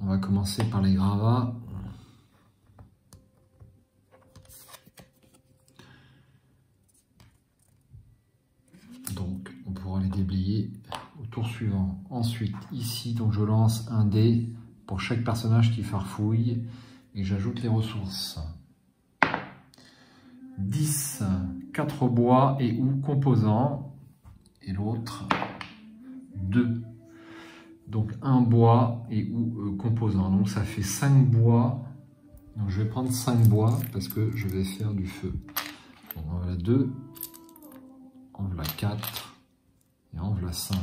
On va commencer par les gravats. Donc, on pourra les déblayer au tour suivant. Ensuite, ici, donc je lance un dé pour chaque personnage qui farfouille et j'ajoute les ressources. 10, 4 bois et ou composants, et l'autre 2. Donc un bois et ou composant. Donc ça fait 5 bois. Donc je vais prendre 5 bois parce que je vais faire du feu. Donc en voilà 2, en voilà 4 et en voilà 5.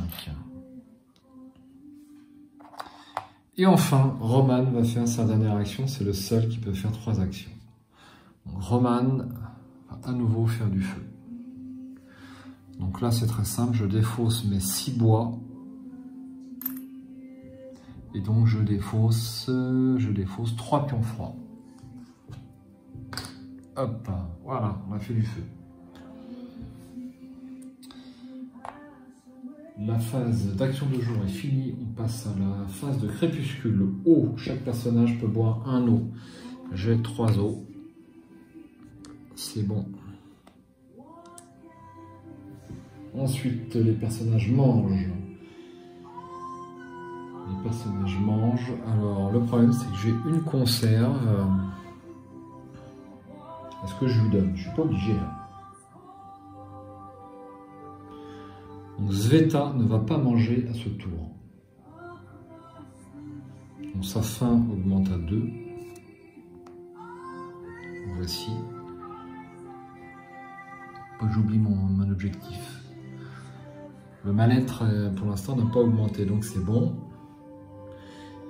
Et enfin, Roman va faire sa dernière action. C'est le seul qui peut faire 3 actions. Donc Roman va à nouveau faire du feu. Donc là c'est très simple, je défausse mes 6 bois. Et donc je défausse 3 pions froids. Hop, voilà, on a fait du feu. La phase d'action de jour est finie, on passe à la phase de crépuscule. Eau, chaque personnage peut boire un eau. J'ai 3 eaux. C'est bon. Ensuite, les personnages mangent. Les personnages mangent. Alors, le problème, c'est que j'ai une conserve. Est-ce que je lui donne? Je ne suis pas obligé. Donc, Sveta ne va pas manger à ce tour. Donc, sa faim augmente à 2. Voici. J'oublie mon objectif. Le mal-être, pour l'instant, n'a pas augmenté, donc c'est bon.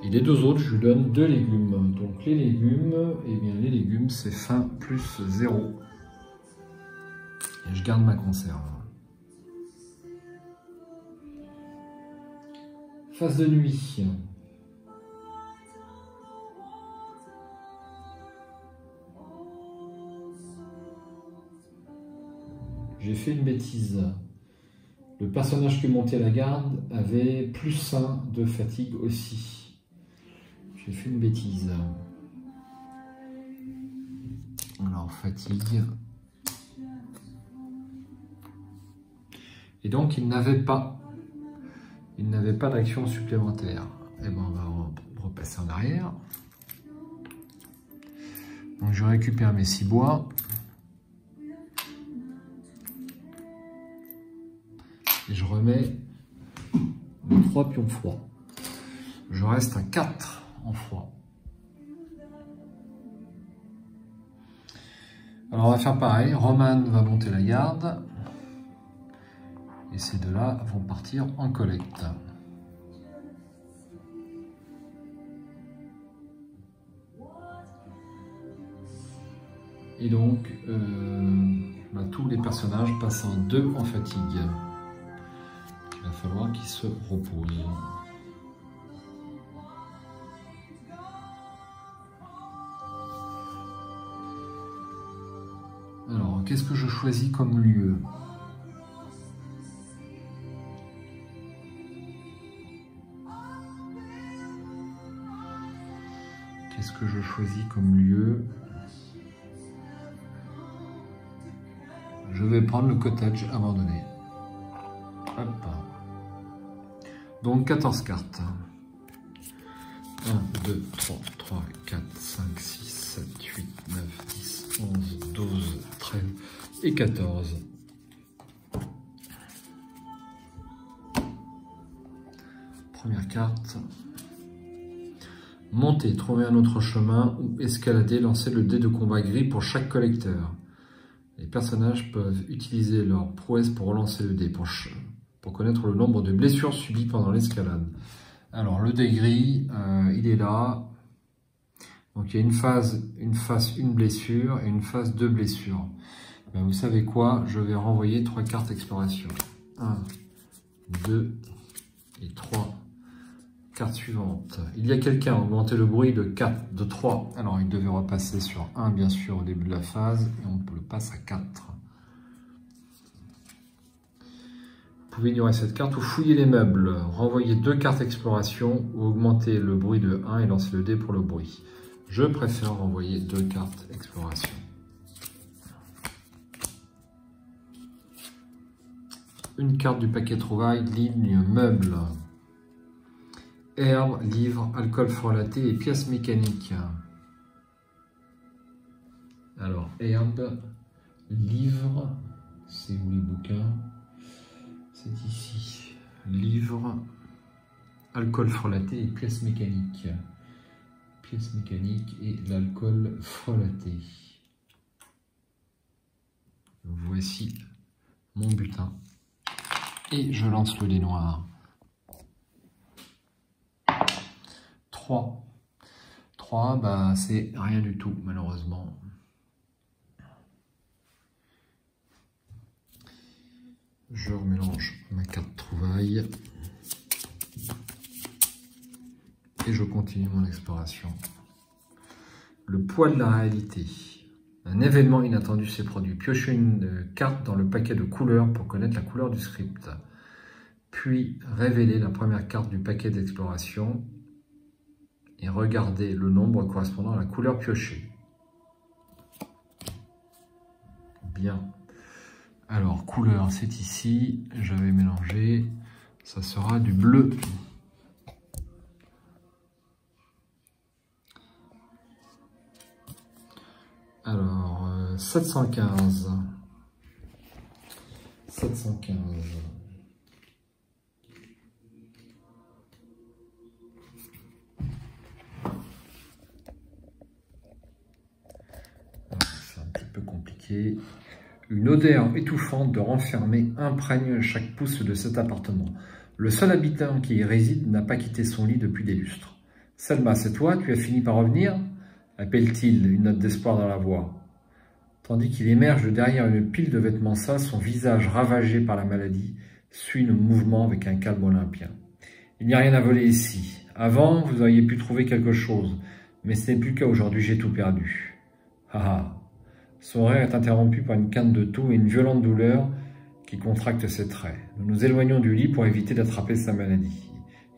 Et les 2 autres, je lui donne 2 légumes. Donc les légumes, eh bien les légumes, c'est faim plus 0. Et je garde ma conserve. Phase de nuit. J'ai fait une bêtise. Le personnage qui est monté à la garde avait plus 1 de fatigue aussi. J'ai fait une bêtise. Alors, fatigue. Et donc, il n'avait pas d'action supplémentaire. Et ben, on va repasser en arrière. Donc, je récupère mes 6 bois. Et je remets mes 3 pions froids. Je reste à 4 en froid. Alors on va faire pareil. Roman va monter la garde. Et ces deux-là vont partir en collecte. Et donc, tous les personnages passent en 2 en fatigue. Il va falloir qu'ils se reposent. Alors, qu'est-ce que je choisis comme lieu? Qu'est-ce que je choisis comme lieu? Je vais prendre le cottage abandonné. Hop. Donc 14 cartes. 1, 2, 3, 4, 5, 6, 7, 8, 9, 10, 11, 12, 13 et 14. Première carte. Montez, trouvez un autre chemin ou escalader, lancez le dé de combat gris pour chaque collecteur. Les personnages peuvent utiliser leur prouesse pour relancer le dé, pour connaître le nombre de blessures subies pendant l'escalade. Alors le dé gris, il est là. Donc il y a une phase, une blessure et une phase, 2 blessures. Ben, vous savez quoi? Je vais renvoyer 3 cartes exploration. 1, 2 et 3. Carte suivante. Il y a quelqu'un, augmenter le bruit de 4, de 3. Alors il devait repasser sur 1 bien sûr au début de la phase et on le passe à 4. Vous pouvez ignorer cette carte ou fouiller les meubles. Renvoyer 2 cartes exploration ou augmenter le bruit de 1 et lancer le dé pour le bruit. Je préfère renvoyer 2 cartes exploration. Une carte du paquet trouvailles, ligne meuble. Herbe, livre, alcool frelaté et pièces mécaniques. Alors, herbe, livre, c'est où les bouquins? C'est ici. Livre, alcool frelaté et pièces mécaniques. Pièces mécaniques et l'alcool frelaté. Voici mon butin. Et je lance le dé noir. 3. 3, bah, c'est rien du tout, malheureusement. Je remélange ma carte trouvaille. Et je continue mon exploration. Le poids de la réalité. Un événement inattendu s'est produit. Piochez une carte dans le paquet de couleurs pour connaître la couleur du script. Puis révélez la première carte du paquet d'exploration et regardez le nombre correspondant à la couleur piochée. Bien. Alors, couleur, c'est ici. J'avais mélangé. Ça sera du bleu. Alors, 715. 715. C'est un petit peu compliqué. Une odeur étouffante de renfermé imprègne chaque pouce de cet appartement. Le seul habitant qui y réside n'a pas quitté son lit depuis des lustres. « Selma, c'est toi? Tu as fini par revenir ?» appelle-t-il, une note d'espoir dans la voix. Tandis qu'il émerge de derrière une pile de vêtements sales, son visage ravagé par la maladie suit nos mouvements avec un calme olympien. « Il n'y a rien à voler ici. Avant, vous auriez pu trouver quelque chose, mais ce n'est plus le cas aujourd'hui, j'ai tout perdu. » Ah. Son rire est interrompu par une quinte de toux et une violente douleur qui contracte ses traits. Nous nous éloignons du lit pour éviter d'attraper sa maladie.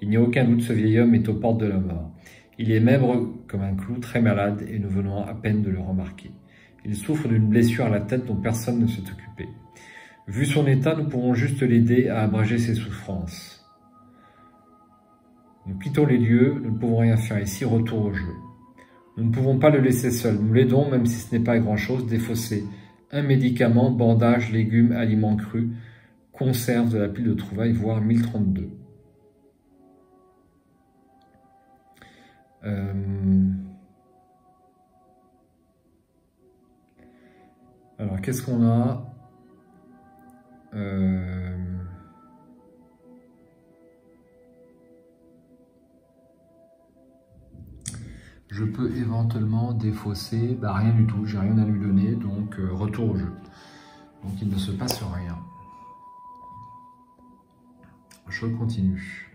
Il n'y a aucun doute, ce vieil homme est aux portes de la mort. Il est maigre comme un clou, très malade, et nous venons à peine de le remarquer. Il souffre d'une blessure à la tête dont personne ne s'est occupé. Vu son état, nous pourrons juste l'aider à abréger ses souffrances. Nous quittons les lieux, nous ne pouvons rien faire ici, retour au jeu. Nous ne pouvons pas le laisser seul, nous l'aidons, même si ce n'est pas grand-chose, défausser un médicament, bandage, légumes, aliments crus, conserve de la pile de trouvailles, voire 1032. Alors, qu'est-ce qu'on a? Je peux éventuellement défausser, bah rien du tout, j'ai rien à lui donner, donc retour au jeu. Donc il ne se passe rien. Je continue.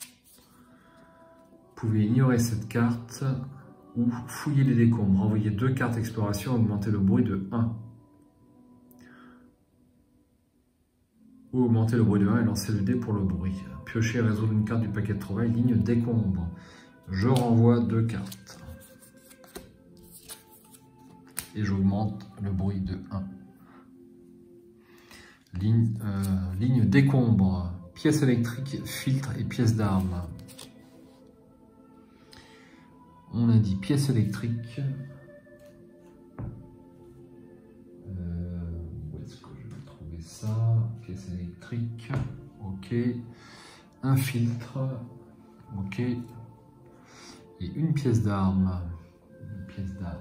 Vous pouvez ignorer cette carte ou fouiller les décombres. Envoyer 2 cartes exploration, augmenter le bruit de 1. Ou augmenter le bruit de 1 et lancer le dé pour le bruit. Piocher et résoudre une carte du paquet de trouvailles, ligne décombre. Je renvoie 2 cartes. Et j'augmente le bruit de 1. Ligne décombre. Pièce électrique, filtre et pièce d'armes. On a dit pièce électrique. Où est-ce que je vais trouver ça? Pièce électrique. Ok. Un filtre. Ok. et une pièce d'arme. Une pièce d'arme.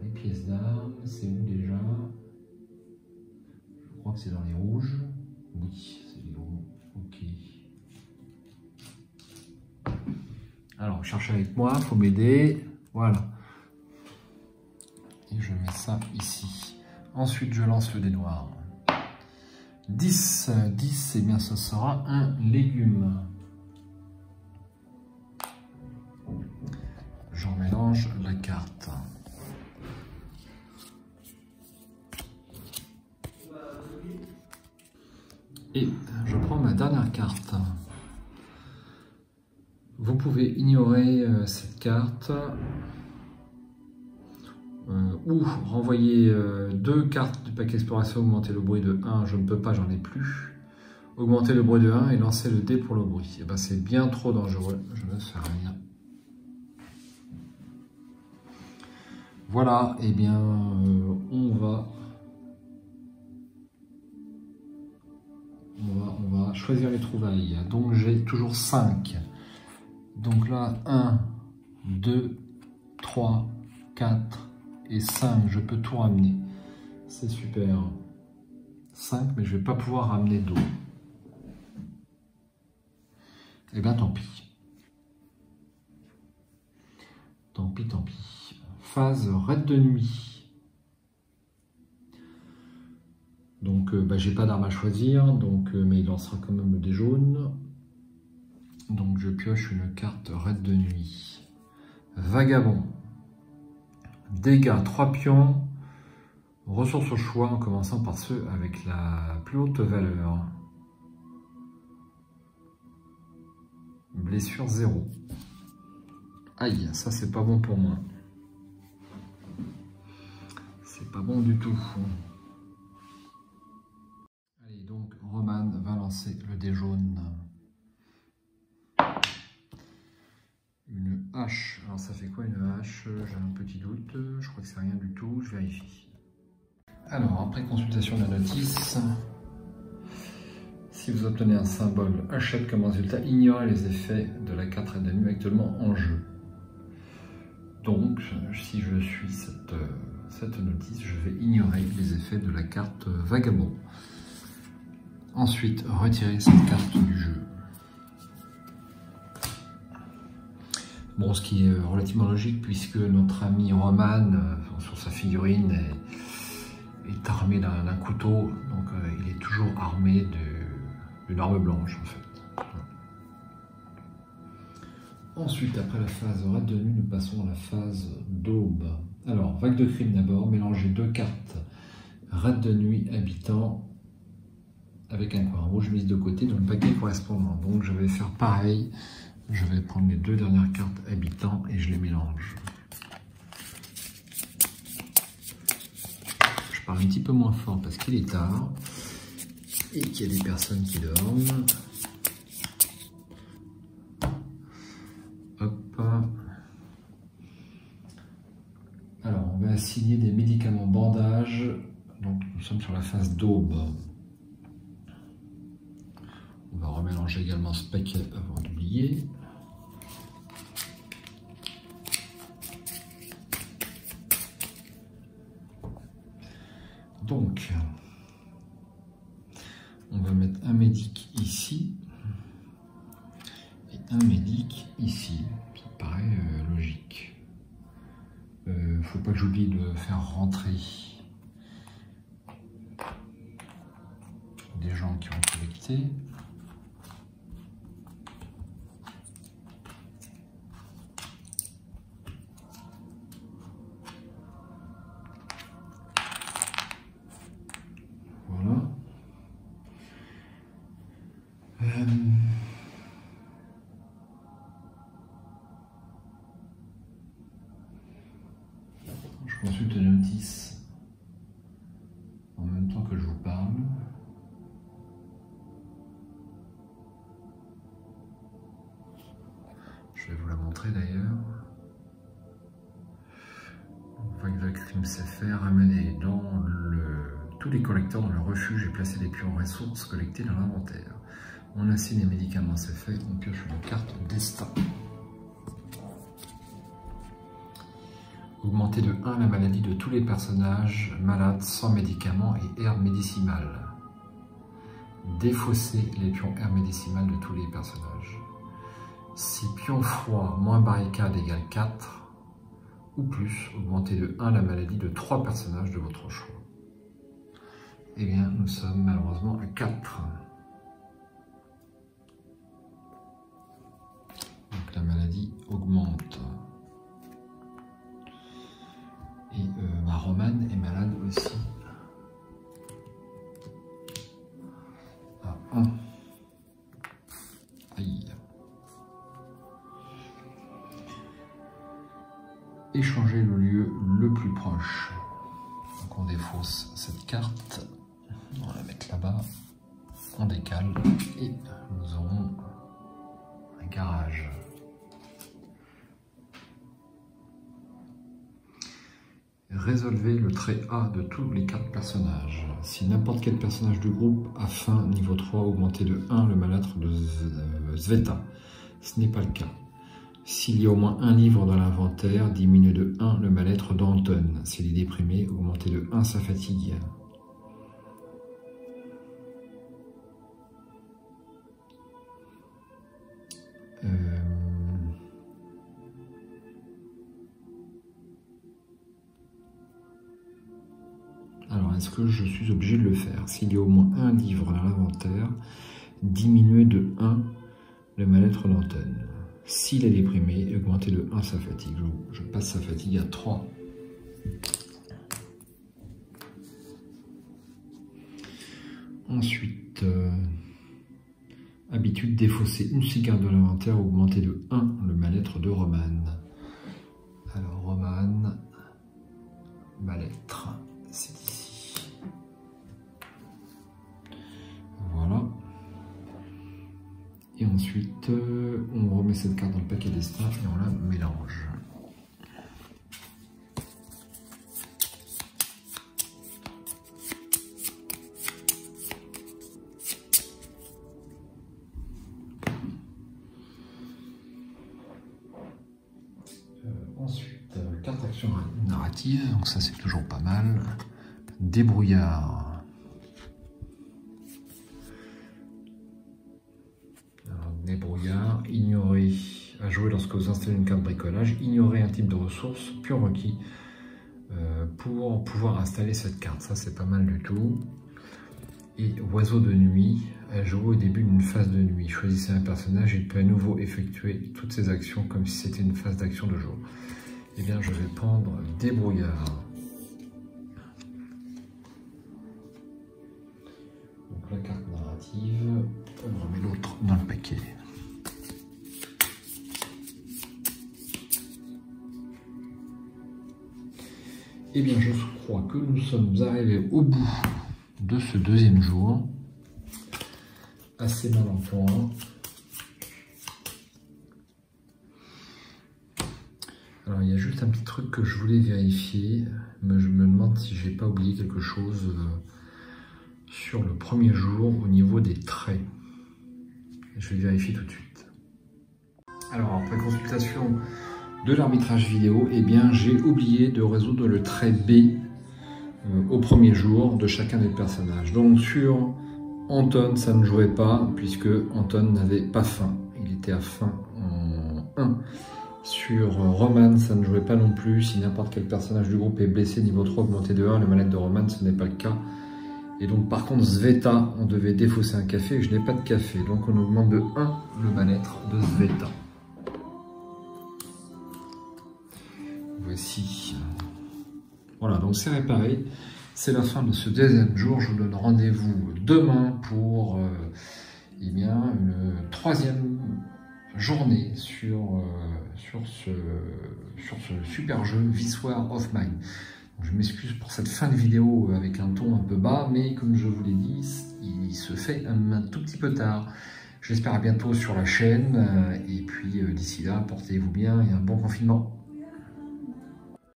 Les pièces d'armes, c'est où déjà? Je crois que c'est dans les rouges. Oui, c'est les rouges. Ok. Alors, cherchez avec moi, il faut m'aider. Voilà. Et je mets ça ici. Ensuite, je lance le dé noir. 10. 10, eh bien, ce sera un légume. J'en mélange la carte. Et je prends ma dernière carte. Vous pouvez ignorer cette carte ou renvoyer 2 cartes du pack exploration, augmenter le bruit de 1, je ne peux pas, j'en ai plus. Augmenter le bruit de 1 et lancer le dé pour le bruit. Et ben, c'est bien trop dangereux, je ne fais rien. Voilà, et bien on va choisir les trouvailles. Donc j'ai toujours 5. Donc là, 1, 2, 3, 4 et 5. Je peux tout ramener. C'est super. 5, mais je ne vais pas pouvoir ramener d'eau. Eh bien, tant pis. Tant pis, tant pis. Phase raid de nuit. Donc, j'ai pas d'arme à choisir, donc, mais il lancera quand même le dé jaune. Donc, je pioche une carte raid de nuit. Vagabond. Dégâts 3 pions. Ressources au choix en commençant par ceux avec la plus haute valeur. Blessure 0. Aïe, ça c'est pas bon pour moi. C'est pas bon du tout. Allez, donc Roman va lancer le dé jaune. Une hache. Alors ça fait quoi une hache? J'ai un petit doute. Je crois que c'est rien du tout. Je vérifie. Alors, après consultation de la notice, si vous obtenez un symbole achète comme résultat, ignorez les effets de la carte raid de nuit actuellement en jeu. Donc, si je suis cette notice, je vais ignorer les effets de la carte vagabond. Ensuite, retirer cette carte du jeu. Bon, ce qui est relativement logique puisque notre ami Roman, sur sa figurine, est armé d'un couteau, donc il est toujours armé d'une arme blanche en fait. Ensuite, après la phase raid de nuit, nous passons à la phase d'aube. Alors, vague de crime d'abord, mélanger 2 cartes raid de nuit habitant avec un coin rouge mise de côté dans le paquet correspondant. Donc je vais faire pareil, je vais prendre les 2 dernières cartes habitants et je les mélange. Je parle un petit peu moins fort parce qu'il est tard et qu'il y a des personnes qui dorment. Hop. Alors, on va assigner des médicaments bandages. Donc, nous sommes sur la phase d'aube. On va remélanger également ce paquet avant d'oublier. Donc, on va mettre un médic ici et un médic ici. Ça paraît logique. Faut pas que j'oublie de faire rentrer des gens qui ont collecté. Voilà. Je consulte les notices en même temps que je vous parle. Je vais vous la montrer d'ailleurs. Vague de crime CFR, amener tous les collecteurs dans le refuge et placer des pions ressources collectées dans l'inventaire. On assigne les médicaments, c'est fait. On pioche une carte destin. Augmenter de 1 la maladie de tous les personnages malades sans médicaments et herbe médicimale. Défausser les pions herbe médicimale de tous les personnages. Si pion froid moins barricade égale 4 ou plus, augmenter de 1 la maladie de 3 personnages de votre choix. Eh bien, nous sommes malheureusement à 4. Donc la maladie augmente. Et ma Romane est malade aussi. À 1. Aïe. Échanger le lieu le plus proche. Donc on défausse cette carte. On va la mettre là-bas. On décale. Et nous aurons un garage. Résolvez le trait A de tous les 4 personnages. Si n'importe quel personnage du groupe a faim niveau 3, augmentez de 1 le mal-être de Sveta. Ce n'est pas le cas. S'il y a au moins un livre dans l'inventaire, diminuez de 1 le mal-être d'Anton. S'il est déprimé, augmentez de 1 sa fatigue. Alors, est-ce que je suis obligé de le faire? S'il y a au moins un livre dans l'inventaire, diminuez de 1 le mal-être d'Anton. S'il est déprimé, augmentez de 1 sa fatigue. Je passe sa fatigue à 3. Ensuite, habitude défausser une cigare de l'inventaire, augmenter de 1 le mal-être de Romane. Alors, Romane, mal-être, c'est ici. Voilà. Et ensuite, on remet cette carte dans le paquet destin et on la mélange. Ensuite, carte action narrative, donc ça c'est toujours pas mal. Débrouillard. Débrouillard, ignorer, à jouer lorsque vous installez une carte bricolage, ignorer un type de ressource, pion requis pour pouvoir installer cette carte. Ça, c'est pas mal du tout. Et oiseau de nuit, à jouer au début d'une phase de nuit. Choisissez un personnage, il peut à nouveau effectuer toutes ses actions comme si c'était une phase d'action de jour. Eh bien, je vais prendre débrouillard. Donc la carte narrative, on remet l'autre dans le paquet. Eh bien, je crois que nous sommes arrivés au bout de ce deuxième jour. Assez mal en point. Alors, il y a juste un petit truc que je voulais vérifier, mais je me demande si j'ai pas oublié quelque chose sur le premier jour au niveau des traits. Je vais vérifier tout de suite. Alors, après consultation de l'arbitrage vidéo, eh bien, j'ai oublié de résoudre le trait B au premier jour de chacun des personnages. Donc, sur Anton, ça ne jouait pas, puisque Anton n'avait pas faim. Il était à faim en 1. Sur Romane, ça ne jouait pas non plus. Si n'importe quel personnage du groupe est blessé niveau 3 augmenté de 1, le mal-être de Romane, ce n'est pas le cas. Et donc par contre Sveta, on devait défausser un café et je n'ai pas de café. Donc on augmente de 1 le mal-être de Sveta. Voici. Voilà, donc c'est réparé. C'est la fin de ce deuxième jour. Je vous donne rendez-vous demain pour eh bien, une troisième journée sur ce super jeu This-War of Mine. Je m'excuse pour cette fin de vidéo avec un ton un peu bas, mais comme je vous l'ai dit, il se fait un tout petit peu tard. J'espère à bientôt sur la chaîne, et puis d'ici là, portez-vous bien et un bon confinement.